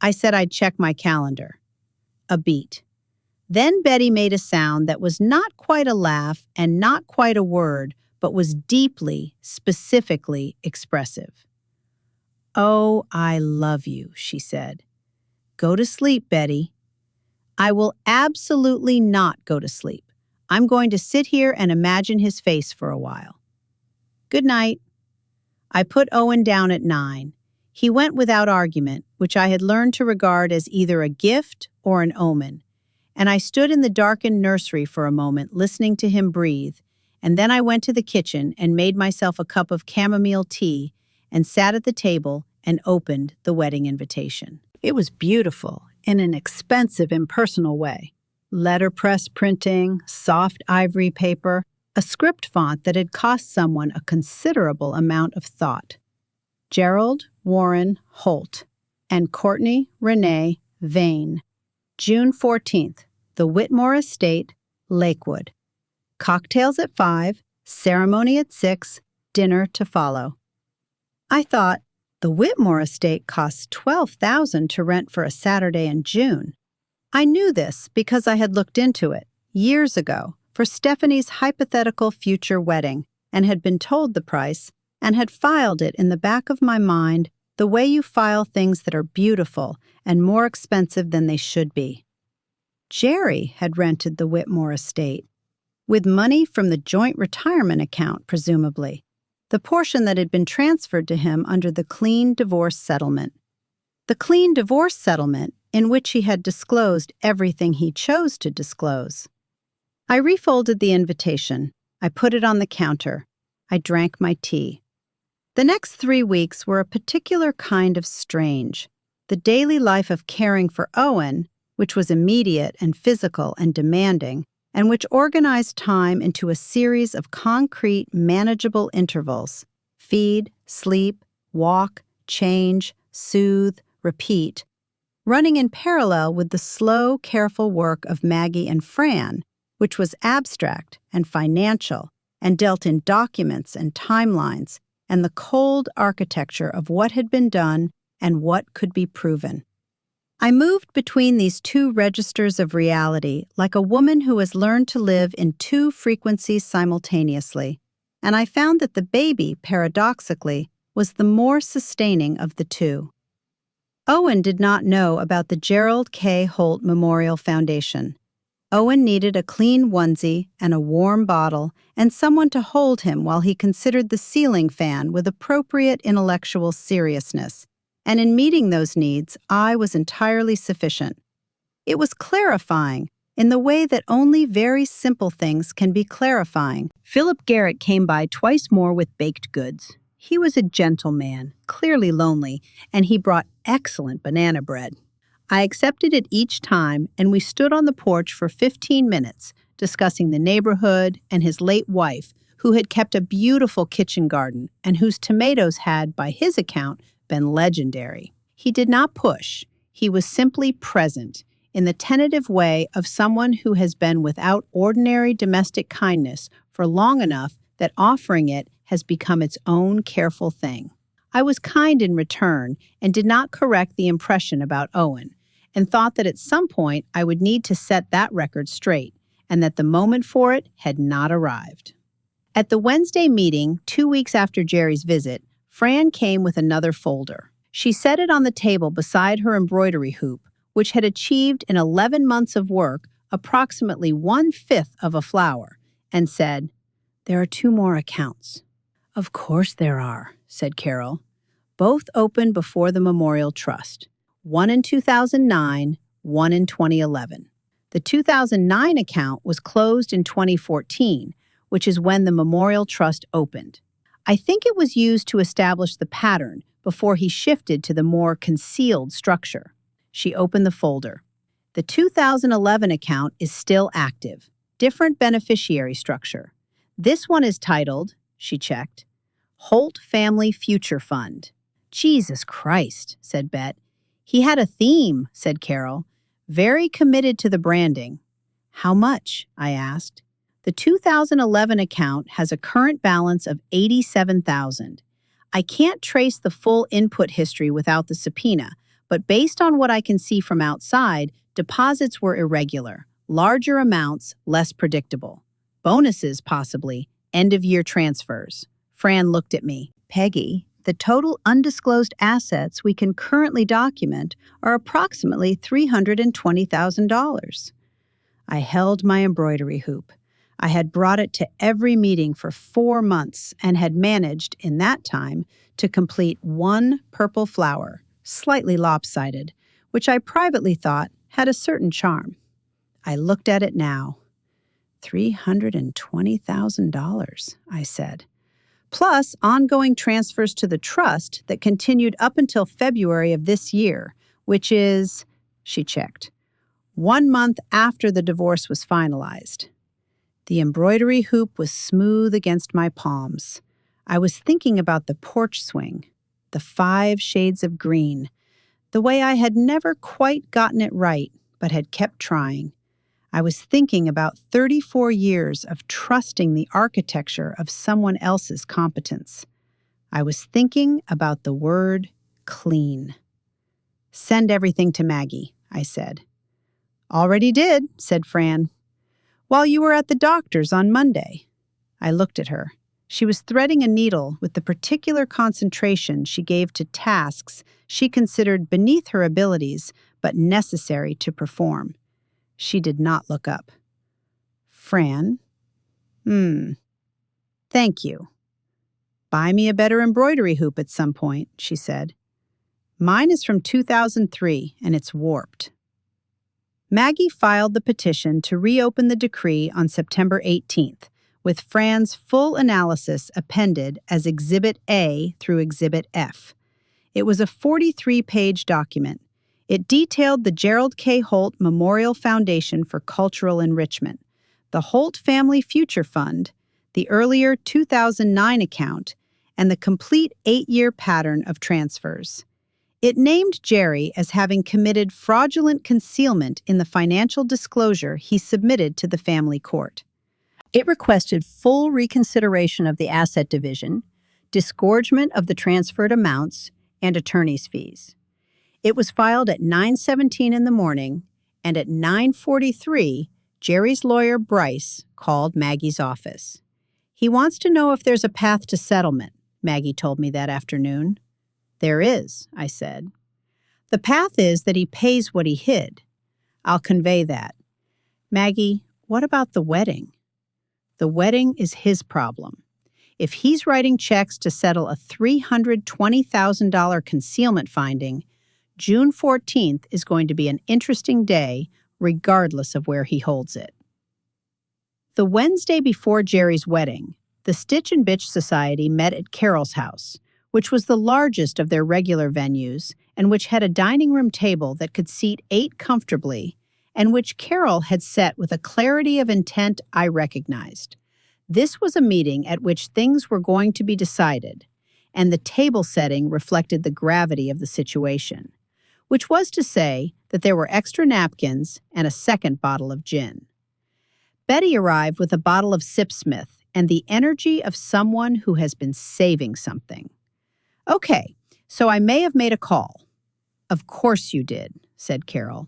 Speaker 1: I said I'd check my calendar. A beat. Then Betty made a sound that was not quite a laugh and not quite a word, but was deeply, specifically expressive. Oh, I love you, she said. Go to sleep, Betty. I will absolutely not go to sleep. I'm going to sit here and imagine his face for a while. Good night. I put Owen down at 9. He went without argument, which I had learned to regard as either a gift or an omen, and I stood in the darkened nursery for a moment listening to him breathe, and then I went to the kitchen and made myself a cup of chamomile tea and sat at the table and opened the wedding invitation. It was beautiful in an expensive, impersonal way. Letterpress printing, soft ivory paper, a script font that had cost someone a considerable amount of thought. Gerald Warren Holt and Courtney Renee Vane. June 14th, the Whitmore Estate, Lakewood. Cocktails at 5, ceremony at 6, dinner to follow. I thought, the Whitmore Estate costs $12,000 to rent for a Saturday in June. I knew this because I had looked into it, years ago, for Stephanie's hypothetical future wedding, and had been told the price, and had filed it in the back of my mind the way you file things that are beautiful and more expensive than they should be. Jerry had rented the Whitmore Estate, with money from the joint retirement account, presumably, the portion that had been transferred to him under the clean divorce settlement. The clean divorce settlement in which he had disclosed everything he chose to disclose. I refolded the invitation. I put it on the counter. I drank my tea. The next 3 weeks were a particular kind of strange. The daily life of caring for Owen, which was immediate and physical and demanding, and which organized time into a series of concrete, manageable intervals: feed, sleep, walk, change, soothe, repeat, running in parallel with the slow, careful work of Maggie and Fran, which was abstract and financial and dealt in documents and timelines and the cold architecture of what had been done and what could be proven. I moved between these two registers of reality like a woman who has learned to live in two frequencies simultaneously, and I found that the baby, paradoxically, was the more sustaining of the two. Owen did not know about the Gerald K. Holt Memorial Foundation. Owen needed a clean onesie and a warm bottle and someone to hold him while he considered the ceiling fan with appropriate intellectual seriousness. And in meeting those needs, I was entirely sufficient. It was clarifying in the way that only very simple things can be clarifying. Philip Garrett came by twice more with baked goods. He was a gentle man, clearly lonely, and he brought excellent banana bread. I accepted it each time, and we stood on the porch for 15 minutes, discussing the neighborhood and his late wife, who had kept a beautiful kitchen garden and whose tomatoes had, by his account, been legendary. He did not push. He was simply present, in the tentative way of someone who has been without ordinary domestic kindness for long enough that offering it has become its own careful thing. I was kind in return and did not correct the impression about Owen, and thought that at some point I would need to set that record straight, and that the moment for it had not arrived. At the Wednesday meeting, 2 weeks after Jerry's visit, Fran came with another folder. She set it on the table beside her embroidery hoop, which had achieved in 11 months of work approximately 1/5 of a flower, and said, "There are 2 more accounts." "Of course there are," said Carol. "Both opened before the Memorial Trust. One in 2009, one in 2011. The 2009 account was closed in 2014, which is when the Memorial Trust opened. I think it was used to establish the pattern before he shifted to the more concealed structure." She opened the folder. "The 2011 account is still active. Different beneficiary structure. This one is titled," she checked, "Holt Family Future Fund." "Jesus Christ," said Bet. "He had a theme," said Carol. "Very committed to the branding." "How much?" I asked. "The 2011 account has a current balance of $87,000. I can't trace the full input history without the subpoena, but based on what I can see from outside, deposits were irregular, larger amounts, less predictable. Bonuses, possibly, end-of-year transfers." Fran looked at me. "Peggy, the total undisclosed assets we can currently document are approximately $320,000. I held my embroidery hoop. I had brought it to every meeting for 4 months and had managed, in that time, to complete 1 purple flower, slightly lopsided, which I privately thought had a certain charm. I looked at it now. $320,000, I said. Plus ongoing transfers to the trust that continued up until February of this year, which is, she checked, 1 month after the divorce was finalized. The embroidery hoop was smooth against my palms. I was thinking about the porch swing, the 5 shades of green, the way I had never quite gotten it right, but had kept trying. I was thinking about 34 years of trusting the architecture of someone else's competence. I was thinking about the word clean. "Send everything to Maggie," I said. "Already did," said Fran. "While you were at the doctor's on Monday." I looked at her. She was threading a needle with the particular concentration she gave to tasks she considered beneath her abilities but necessary to perform. She did not look up. "Fran? Thank you. Buy me a better embroidery hoop at some point," she said. "Mine is from 2003, and it's warped." Maggie filed the petition to reopen the decree on September 18th, with Fran's full analysis appended as Exhibit A through Exhibit F. It was a 43-page document. It detailed the Gerald K. Holt Memorial Foundation for Cultural Enrichment, the Holt Family Future Fund, the earlier 2009 account, and the complete 8-year pattern of transfers. It named Jerry as having committed fraudulent concealment in the financial disclosure he submitted to the family court. It requested full reconsideration of the asset division, disgorgement of the transferred amounts, and attorney's fees. It was filed at 9:17 in the morning, and at 9:43, Jerry's lawyer, Bryce, called Maggie's office. He wants to know if there's a path to settlement, Maggie told me that afternoon. There is, I said. The path is that he pays what he hid. I'll convey that. Maggie, what about the wedding? The wedding is his problem. If he's writing checks to settle a $320,000 concealment finding, June 14th is going to be an interesting day, regardless of where he holds it. The Wednesday before Jerry's wedding, the Stitch and Bitch Society met at Carol's house, which was the largest of their regular venues and which had a dining room table that could seat 8 comfortably, and which Carol had set with a clarity of intent I recognized. This was a meeting at which things were going to be decided, and the table setting reflected the gravity of the situation, which was to say that there were extra napkins and a second bottle of gin. Betty arrived with a bottle of Sipsmith and the energy of someone who has been saving something. Okay, so I may have made a call. Of course you did, said Carol.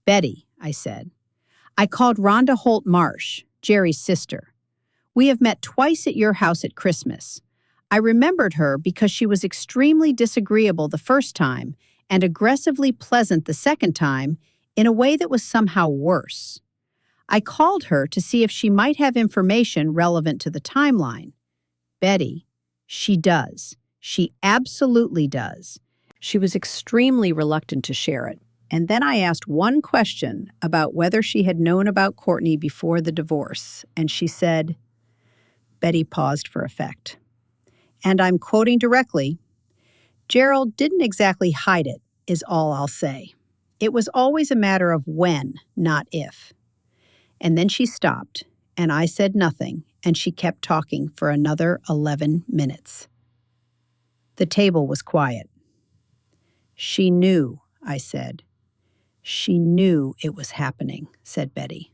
Speaker 1: Betty, I said. I called Rhonda Holt Marsh, Jerry's sister. We have met twice at your house at Christmas. I remembered her because she was extremely disagreeable the first time and aggressively pleasant the second time in a way that was somehow worse. I called her to see if she might have information relevant to the timeline. Betty, she does. She absolutely does. She was extremely reluctant to share it. And then I asked one question about whether she had known about Courtney before the divorce, and she said, Betty paused for effect. And I'm quoting directly, Gerald didn't exactly hide it, is all I'll say. It was always a matter of when, not if. And then she stopped, and I said nothing, and she kept talking for another 11 minutes. The table was quiet. She knew, I said. She knew it was happening, said Betty.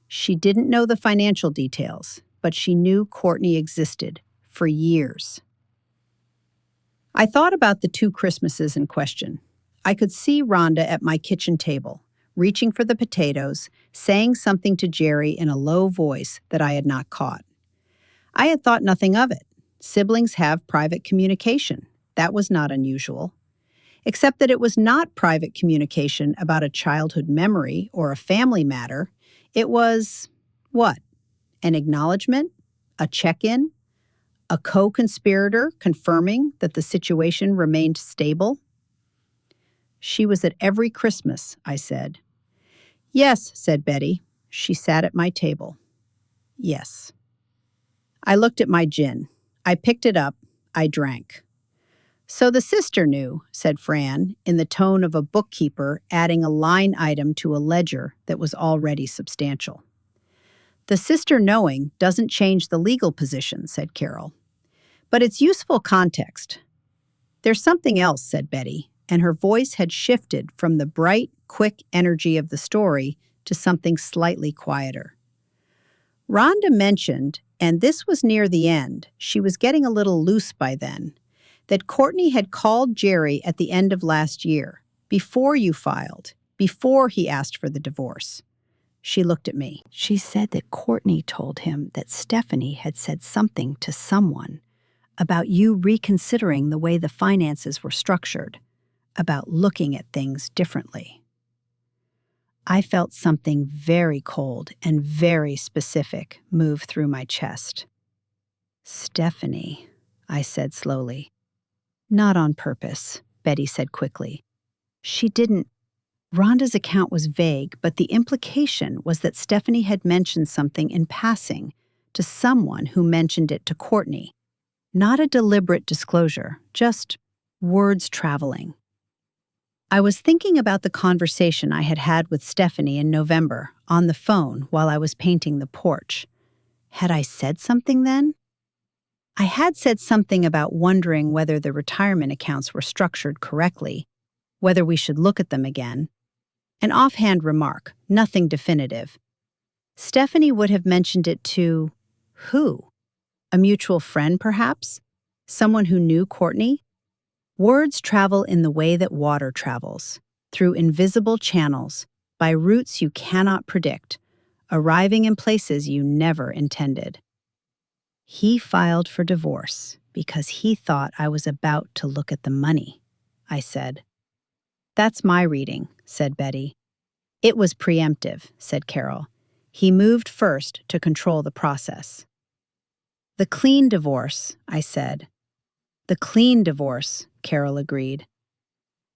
Speaker 1: She didn't know the financial details, but she knew Courtney existed for years. I thought about the 2 Christmases in question. I could see Rhonda at my kitchen table, reaching for the potatoes, saying something to Jerry in a low voice that I had not caught. I had thought nothing of it. Siblings have private communication. That was not unusual. Except that it was not private communication about a childhood memory or a family matter. It was, what? An acknowledgement? A check-in? A co-conspirator confirming that the situation remained stable? She was at every Christmas, I said. Yes, said Betty. She sat at my table. Yes. I looked at my gin. I picked it up. I drank. So the sister knew, said Fran, in the tone of a bookkeeper adding a line item to a ledger that was already substantial. The sister knowing doesn't change the legal position, said Carol. But it's useful context. There's something else, said Betty, and her voice had shifted from the bright, quick energy of the story to something slightly quieter. Rhonda mentioned, and this was near the end, she was getting a little loose by then, that Courtney had called Jerry at the end of last year, before you filed, before he asked for the divorce. She looked at me. She said that Courtney told him that Stephanie had said something to someone about you reconsidering the way the finances were structured, about looking at things differently. I felt something very cold and very specific move through my chest. Stephanie, I said slowly. Not on purpose, Betty said quickly. She didn't. Rhonda's account was vague, but the implication was that Stephanie had mentioned something in passing to someone who mentioned it to Courtney. Not a deliberate disclosure, just words traveling. I was thinking about the conversation I had had with Stephanie in November on the phone while I was painting the porch. Had I said something then? I had said something about wondering whether the retirement accounts were structured correctly, whether we should look at them again. An offhand remark, nothing definitive. Stephanie would have mentioned it to who? A mutual friend, perhaps? Someone who knew Courtney? Words travel in the way that water travels, through invisible channels, by routes you cannot predict, arriving in places you never intended. He filed for divorce because he thought I was about to look at the money, I said. That's my reading, said Betty. It was preemptive, said Carol. He moved first to control the process. The clean divorce, I said. The clean divorce, Carol agreed.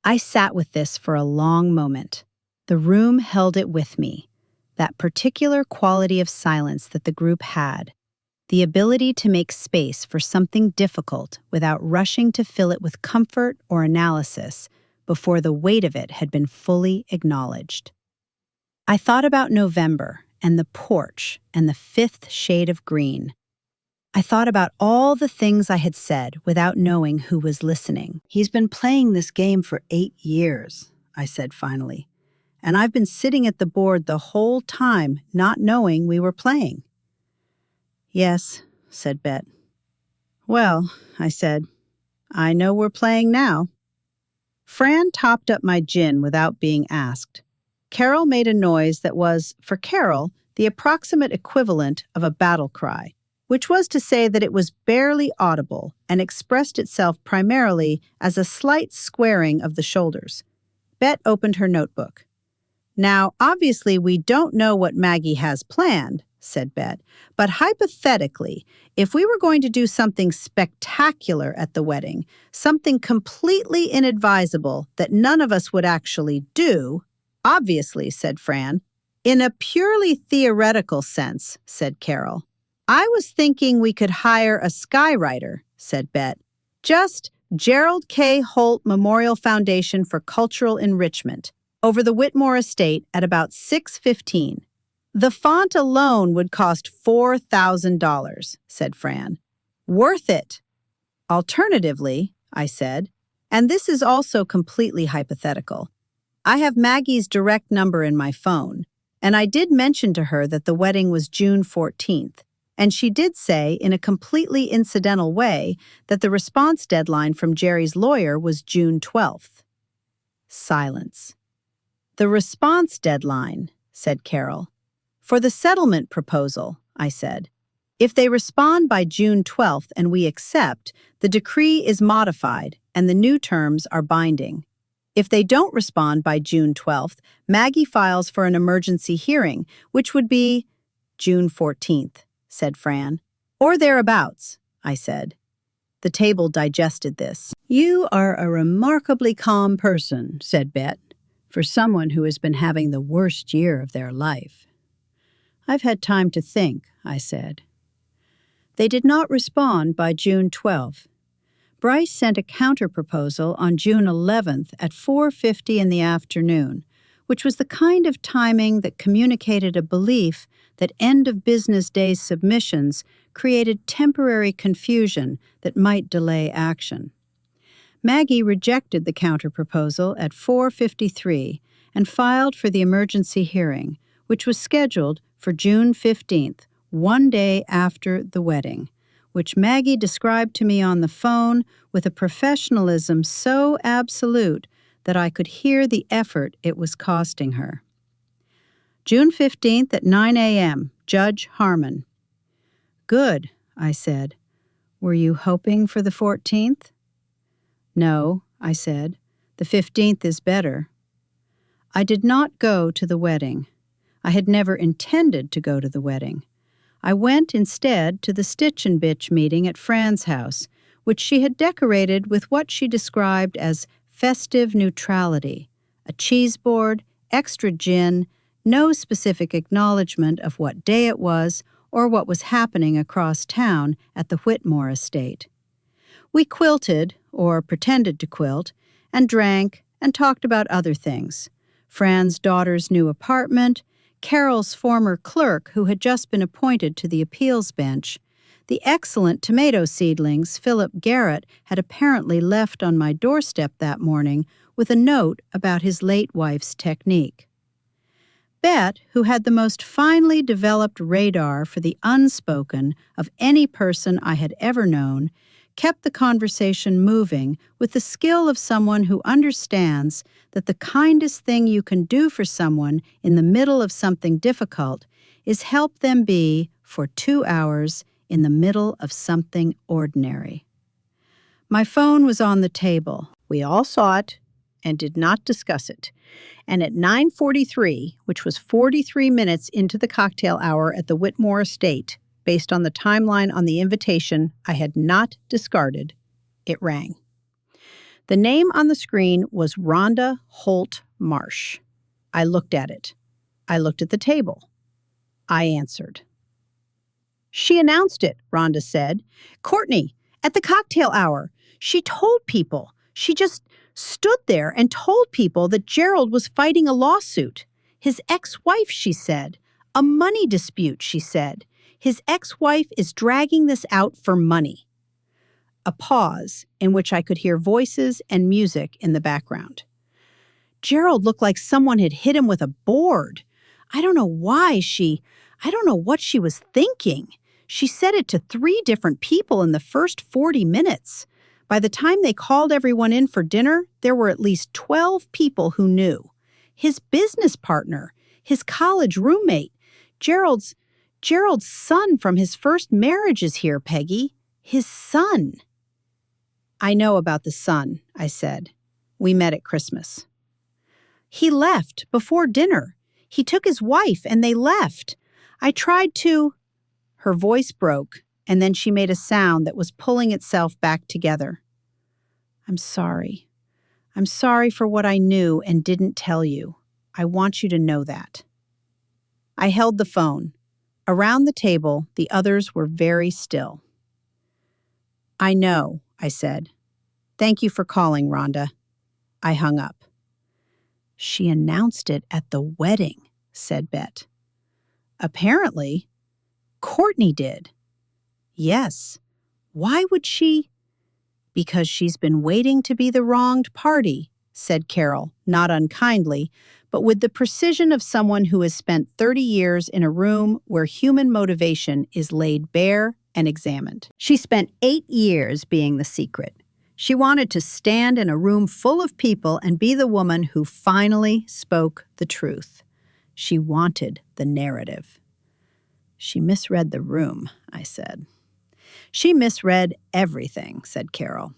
Speaker 1: I sat with this for a long moment. The room held it with me, that particular quality of silence that the group had, the ability to make space for something difficult without rushing to fill it with comfort or analysis before the weight of it had been fully acknowledged. I thought about November and the porch and the fifth shade of green. I thought about all the things I had said without knowing who was listening. He's been playing this game for 8 years, I said finally, and I've been sitting at the board the whole time not knowing we were playing. Yes, said Bet. Well, I said, I know we're playing now. Fran topped up my gin without being asked. Carol made a noise that was, for Carol, the approximate equivalent of a battle cry, which was to say that it was barely audible and expressed itself primarily as a slight squaring of the shoulders. Bet opened her notebook. Now, obviously, we don't know what Maggie has planned, said Bet, but hypothetically, if we were going to do something spectacular at the wedding, something completely inadvisable that none of us would actually do, obviously, said Fran. In a purely theoretical sense, said Carol. I was thinking we could hire a skywriter, said Bet. Just Gerald K. Holt Memorial Foundation for Cultural Enrichment, over the Whitmore estate at about 6:15. The font alone would cost $4,000, said Fran. Worth it. Alternatively, I said, and this is also completely hypothetical, I have Maggie's direct number in my phone, and I did mention to her that the wedding was June 14th, and she did say in a completely incidental way that the response deadline from Jerry's lawyer was June 12th. Silence. The response deadline, said Carol. For the settlement proposal, I said. If they respond by June 12th and we accept, the decree is modified and the new terms are binding. If they don't respond by June 12th, Maggie files for an emergency hearing, which would be June 14th, said Fran. Or thereabouts, I said. The table digested this. You are a remarkably calm person, said Bet, for someone who has been having the worst year of their life. I've had time to think, I said. They did not respond by June 12th. Bryce sent a counterproposal on June 11th at 4:50 in the afternoon, which was the kind of timing that communicated a belief that end-of-business day submissions created temporary confusion that might delay action. Maggie rejected the counterproposal at 4:53 and filed for the emergency hearing, which was scheduled for June 15th, one day after the wedding, which Maggie described to me on the phone with a professionalism so absolute that I could hear the effort it was costing her. June 15th at 9 a.m., Judge Harmon. Good, I said. Were you hoping for the 14th? No, I said. The 15th is better. I did not go to the wedding. I had never intended to go to the wedding. I went instead to the Stitch and Bitch meeting at Fran's house, which she had decorated with what she described as festive neutrality, a cheese board, extra gin, no specific acknowledgement of what day it was or what was happening across town at the Whitmore estate. We quilted, or pretended to quilt, and drank and talked about other things. Fran's daughter's new apartment, Carol's former clerk who had just been appointed to the appeals bench, The excellent tomato seedlings Philip Garrett had apparently left on my doorstep that morning with a note about his late wife's technique. Bet, who had the most finely developed radar for the unspoken of any person I had ever known, kept the conversation moving with the skill of someone who understands that the kindest thing you can do for someone in the middle of something difficult is help them be, for 2 hours, in the middle of something ordinary. My phone was on the table. We all saw it and did not discuss it. And at 9:43, which was 43 minutes into the cocktail hour at the Whitmore estate, based on the timeline on the invitation I had not discarded, it rang. The name on the screen was Rhonda Holt Marsh. I looked at it. I looked at the table. I answered. "She announced it," Rhonda said. "Courtney, at the cocktail hour. She told people. She just stood there and told people that Gerald was fighting a lawsuit. His ex-wife, she said. A money dispute, she said. His ex-wife is dragging this out for money." A pause in which I could hear voices and music in the background. Gerald looked like someone had hit him with a board. I don't know what she was thinking. She said it to 3 different people in the first 40 minutes. By the time they called everyone in for dinner, there were at least 12 people who knew. His business partner, his college roommate, Gerald's son from his first marriage is here, Peggy. His son. "I know about the son," I said. "We met at Christmas." "He left before dinner. He took his wife and they left. I tried to—" Her voice broke, and then she made a sound that was pulling itself back together. "I'm sorry. I'm sorry for what I knew and didn't tell you. I want you to know that." I held the phone. Around the table, the others were very still. "I know," I said. "Thank you for calling, Rhonda." I hung up. "She announced it at the wedding," said Bet. "Apparently, Courtney did." "Yes. Why would she?" "Because she's been waiting to be the wronged party," said Carol, not unkindly, but with the precision of someone who has spent 30 years in a room where human motivation is laid bare and examined. She spent 8 years being the secret. She wanted to stand in a room full of people and be the woman who finally spoke the truth. She wanted the narrative. "She misread the room," I said. "She misread everything," said Carol.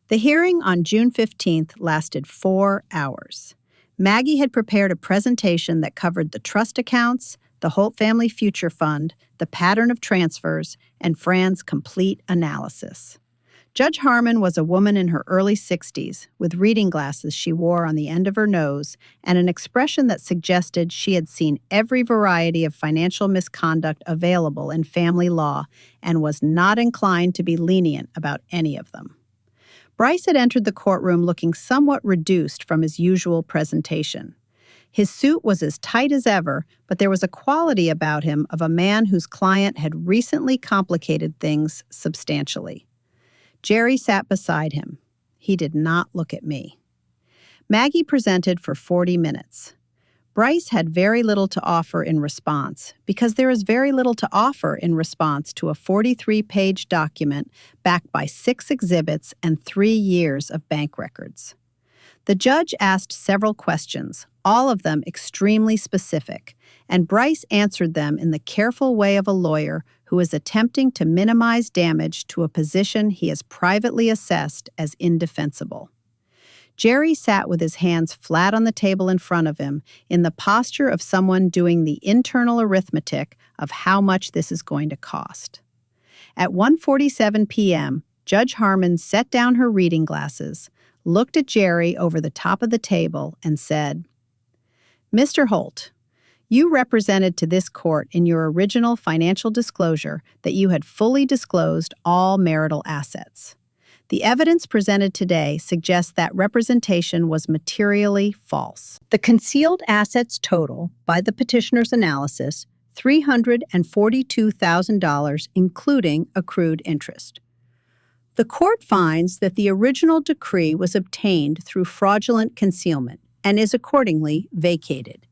Speaker 1: The hearing on June 15th lasted 4 hours. Maggie had prepared a presentation that covered the trust accounts, the Holt Family Future Fund, the pattern of transfers, and Fran's complete analysis. Judge Harmon was a woman in her early 60s, with reading glasses she wore on the end of her nose and an expression that suggested she had seen every variety of financial misconduct available in family law and was not inclined to be lenient about any of them. Bryce had entered the courtroom looking somewhat reduced from his usual presentation. His suit was as tight as ever, but there was a quality about him of a man whose client had recently complicated things substantially. Jerry sat beside him. He did not look at me. Maggie presented for 40 minutes. Bryce had very little to offer in response, because there is very little to offer in response to a 43-page document backed by 6 exhibits and 3 years of bank records. The judge asked several questions, all of them extremely specific, and Bryce answered them in the careful way of a lawyer who is attempting to minimize damage to a position he has privately assessed as indefensible. Jerry sat with his hands flat on the table in front of him in the posture of someone doing the internal arithmetic of how much this is going to cost. At 1:47 p.m., Judge Harmon set down her reading glasses, looked at Jerry over the top of the table, and said, "Mr. Holt, you represented to this court in your original financial disclosure that you had fully disclosed all marital assets. The evidence presented today suggests that representation was materially false. The concealed assets total, by the petitioner's analysis, $342,000, including accrued interest. The court finds that the original decree was obtained through fraudulent concealment and is accordingly vacated.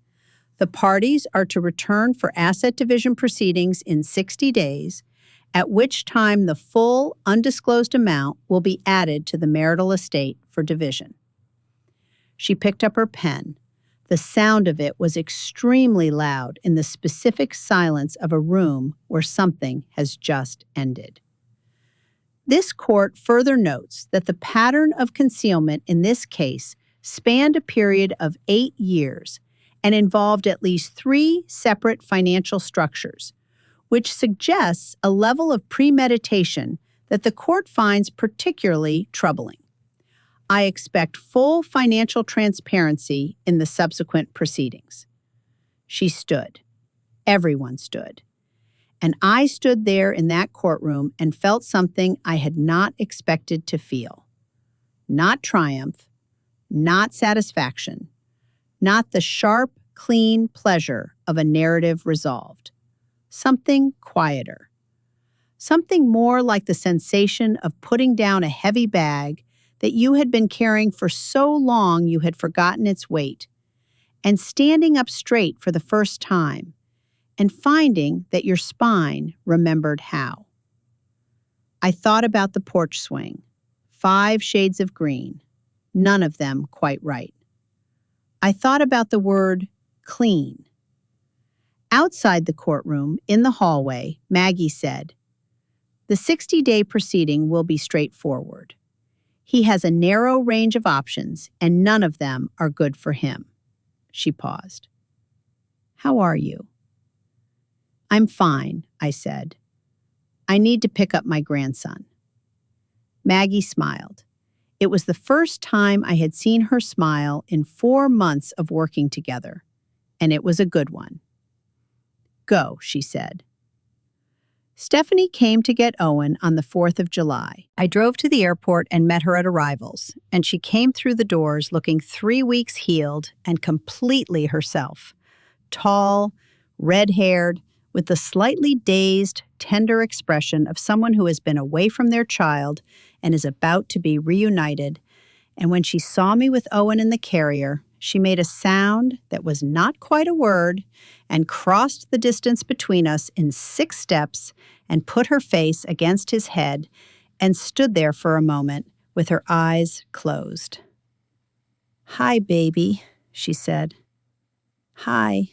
Speaker 1: The parties are to return for asset division proceedings in 60 days, at which time the full undisclosed amount will be added to the marital estate for division. She picked up her pen. The sound of it was extremely loud in the specific silence of a room where something has just ended. This court further notes that the pattern of concealment in this case spanned a period of 8 years and involved at least 3 separate financial structures, which suggests a level of premeditation that the court finds particularly troubling. I expect full financial transparency in the subsequent proceedings. She stood. Everyone stood. And I stood there in that courtroom and felt something I had not expected to feel. Not triumph, not satisfaction, not the sharp, clean pleasure of a narrative resolved. Something quieter. Something more like the sensation of putting down a heavy bag that you had been carrying for so long you had forgotten its weight, and standing up straight for the first time, and finding that your spine remembered how. I thought about the porch swing, 5 shades of green, none of them quite right. I thought about the word clean. Outside the courtroom, in the hallway, Maggie said, "The 60-day proceeding will be straightforward. He has a narrow range of options, and none of them are good for him." She paused. "How are you?" "I'm fine," I said. "I need to pick up my grandson." Maggie smiled. It was the first time I had seen her smile in 4 months of working together, and it was a good one. "Go," she said. Stephanie came to get Owen on the 4th of July. I drove to the airport and met her at arrivals, and she came through the doors looking 3 weeks healed and completely herself. Tall, red-haired, with the slightly dazed, tender expression of someone who has been away from their child and is about to be reunited. And when she saw me with Owen in the carrier, she made a sound that was not quite a word and crossed the distance between us in 6 steps and put her face against his head and stood there for a moment with her eyes closed. "Hi, baby," she said. "Hi."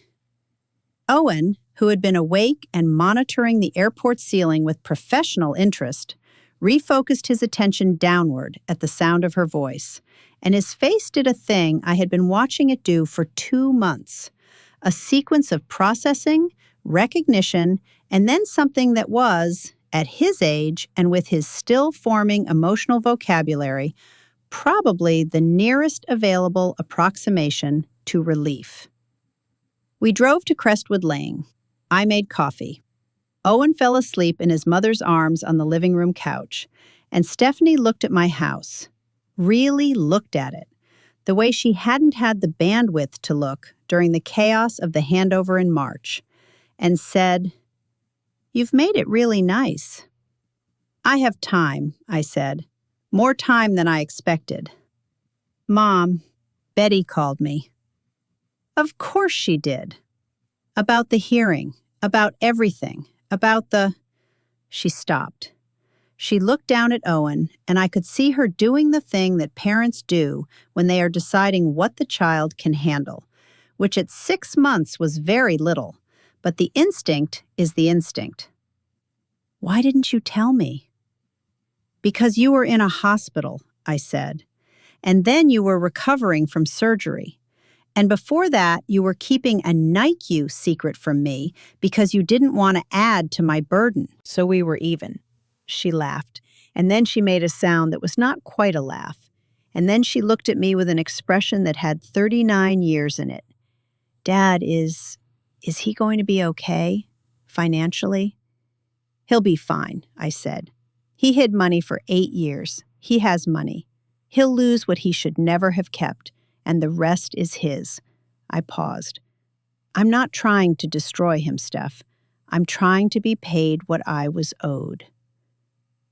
Speaker 1: Owen, who had been awake and monitoring the airport ceiling with professional interest, refocused his attention downward at the sound of her voice, and his face did a thing I had been watching it do for 2 months, a sequence of processing, recognition, and then something that was, at his age and with his still-forming emotional vocabulary, probably the nearest available approximation to relief. We drove to Crestwood Lane. I made coffee. Owen fell asleep in his mother's arms on the living room couch, and Stephanie looked at my house. Really looked at it, the way she hadn't had the bandwidth to look during the chaos of the handover in March, and said, "You've made it really nice." "I have time," I said. "More time than I expected." "Mom, Betty called me." "Of course she did. About the hearing, about everything, about the—" She stopped. She looked down at Owen, and I could see her doing the thing that parents do when they are deciding what the child can handle, which at 6 months was very little, but the instinct is the instinct. "Why didn't you tell me?" "Because you were in a hospital," I said, "and then you were recovering from surgery. And before that, you were keeping a NICU secret from me because you didn't want to add to my burden. So we were even." She laughed, and then she made a sound that was not quite a laugh. And then she looked at me with an expression that had 39 years in it. "Dad, is he going to be okay? Financially?" "He'll be fine," I said. "He hid money for 8 years. He has money. He'll lose what he should never have kept, and the rest is his." I paused. I'm not trying to destroy him, Steph. I'm trying to be paid what I was owed.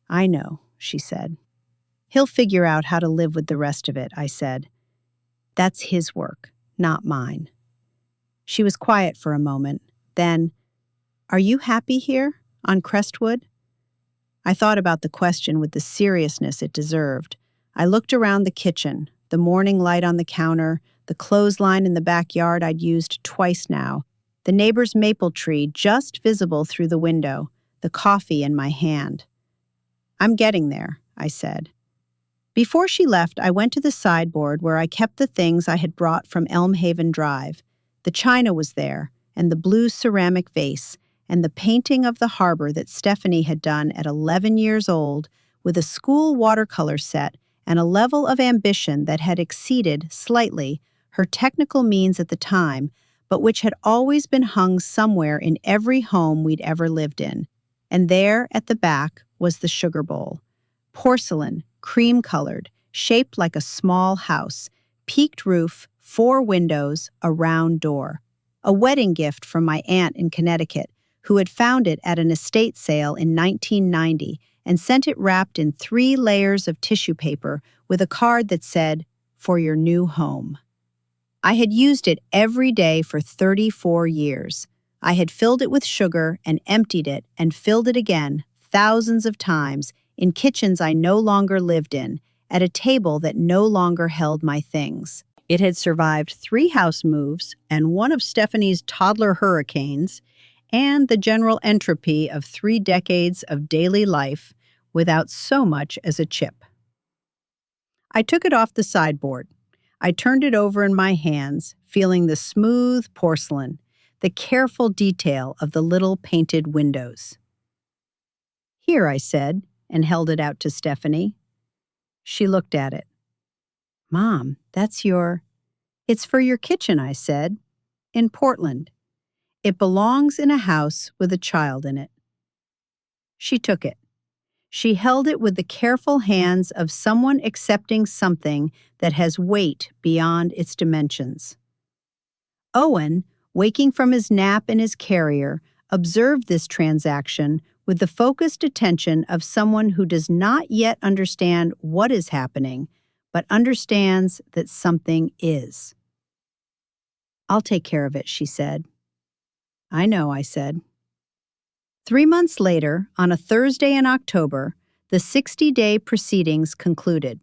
Speaker 1: I know, she said. He'll figure out how to live with the rest of it, I said. That's his work, not mine. She was quiet for a moment. Then, are you happy here, on Crestwood? I thought about the question with the seriousness it deserved. I looked around the kitchen, the morning light on the counter, the clothesline in the backyard I'd used twice now, the neighbor's maple tree just visible through the window, the coffee in my hand. I'm getting there, I said. Before she left, I went to the sideboard where I kept the things I had brought from Elmhaven Drive. The china was there, and the blue ceramic vase, and the painting of the harbor that Stephanie had done at 11 years old with a school watercolor set and a level of ambition that had exceeded, slightly, her technical means at the time, but which had always been hung somewhere in every home we'd ever lived in. And there, at the back, was the sugar bowl. Porcelain, cream-colored, shaped like a small house, peaked roof, 4 windows, a round door. A wedding gift from my aunt in Connecticut, who had found it at an estate sale in 1990 and sent it wrapped in 3 layers of tissue paper with a card that said, "For your new home." I had used it every day for 34 years. I had filled it with sugar and emptied it and filled it again, thousands of times, in kitchens I no longer lived in, at a table that no longer held my things. It had survived 3 house moves and 1 of Stephanie's toddler hurricanes, and the general entropy of 3 decades of daily life without so much as a chip. I took it off the sideboard. I turned it over in my hands, feeling the smooth porcelain, the careful detail of the little painted windows. "Here," I said, and held it out to Stephanie. She looked at it. "Mom, that's your—" "It's for your kitchen," I said, "in Portland. It belongs in a house with a child in it." She took it. She held it with the careful hands of someone accepting something that has weight beyond its dimensions. Owen, waking from his nap in his carrier, observed this transaction with the focused attention of someone who does not yet understand what is happening, but understands that something is. "I'll take care of it," she said. "I know," I said. 3 months later, on a Thursday in October, the 60-day proceedings concluded.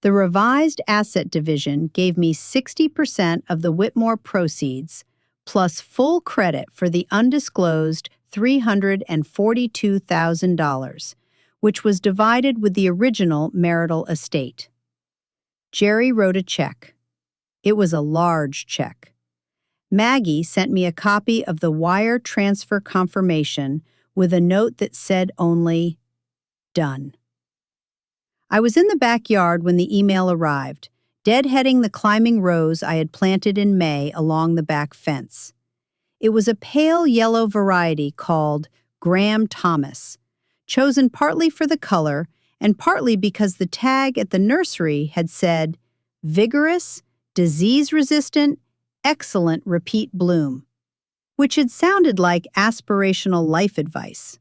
Speaker 1: The revised asset division gave me 60% of the Whitmore proceeds, plus full credit for the undisclosed $342,000, which was divided with the original marital estate. Jerry wrote a check. It was a large check. Maggie sent me a copy of the wire transfer confirmation with a note that said only, "Done." I was in the backyard when the email arrived, deadheading the climbing rose I had planted in May along the back fence. It was a pale yellow variety called Graham Thomas, chosen partly for the color and partly because the tag at the nursery had said, "Vigorous, disease-resistant, excellent repeat bloom," which had sounded like aspirational life advice.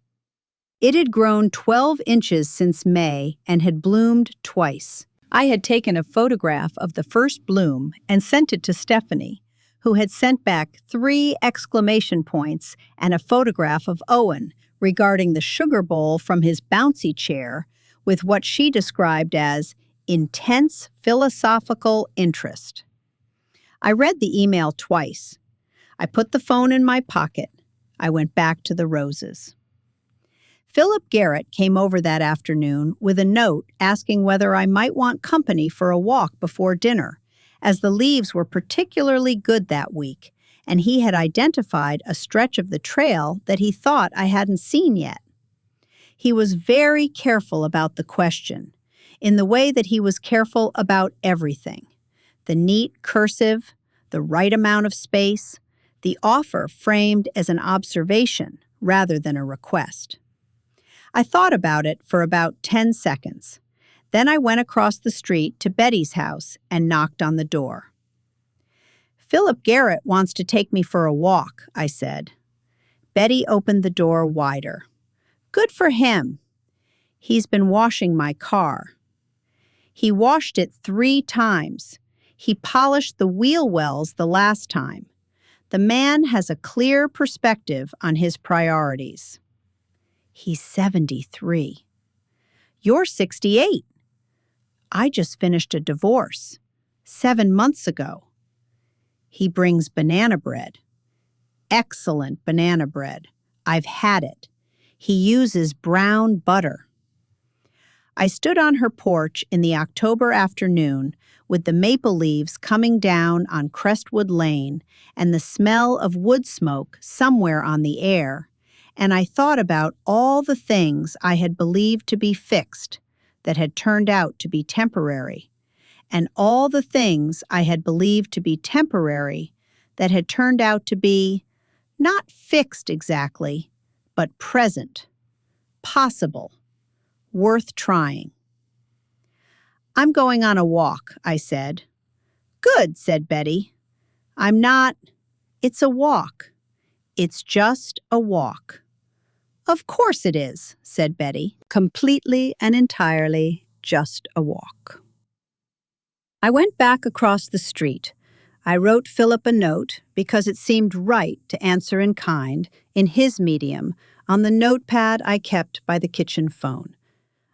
Speaker 1: It had grown 12 inches since May and had bloomed twice. I had taken a photograph of the first bloom and sent it to Stephanie, who had sent back 3 exclamation points and a photograph of Owen regarding the sugar bowl from his bouncy chair with what she described as intense philosophical interest. I read the email twice. I put the phone in my pocket. I went back to the roses. Philip Garrett came over that afternoon with a note asking whether I might want company for a walk before dinner, as the leaves were particularly good that week, and he had identified a stretch of the trail that he thought I hadn't seen yet. He was very careful about the question, in the way that he was careful about everything. The neat cursive, the right amount of space, the offer framed as an observation rather than a request. I thought about it for about 10 seconds. Then I went across the street to Betty's house and knocked on the door. Philip Garrett wants to take me for a walk, I said. Betty opened the door wider. Good for him. He's been washing my car. He washed it 3 times. He polished the wheel wells the last time. The man has a clear perspective on his priorities. He's 73. You're 68. I just finished a divorce 7 months ago. He brings banana bread. Excellent banana bread. I've had it. He uses brown butter. I stood on her porch in the October afternoon with the maple leaves coming down on Crestwood Lane and the smell of wood smoke somewhere on the air, and I thought about all the things I had believed to be fixed that had turned out to be temporary, and all the things I had believed to be temporary that had turned out to be not fixed exactly, but present, possible, worth trying. I'm going on a walk, I said. Good, said Betty. I'm not. It's a walk. It's just a walk. Of course it is, said Betty. Completely and entirely just a walk. I went back across the street. I wrote Philip a note because it seemed right to answer in kind, in his medium, on the notepad I kept by the kitchen phone.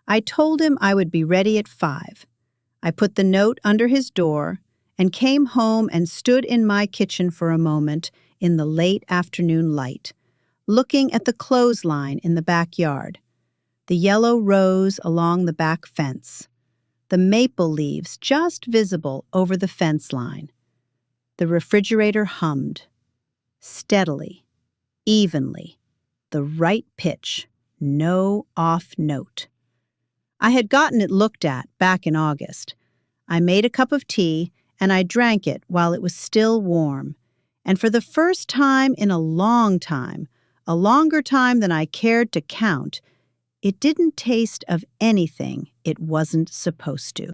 Speaker 1: I told him I would be ready at 5. I put the note under his door and came home and stood in my kitchen for a moment in the late afternoon light, looking at the clothesline in the backyard, the yellow rose along the back fence, the maple leaves just visible over the fence line. The refrigerator hummed, steadily, evenly, the right pitch, no off note. I had gotten it looked at back in August. I made a cup of tea and I drank it while it was still warm. And for the first time in a long time, a longer time than I cared to count, it didn't taste of anything it wasn't supposed to.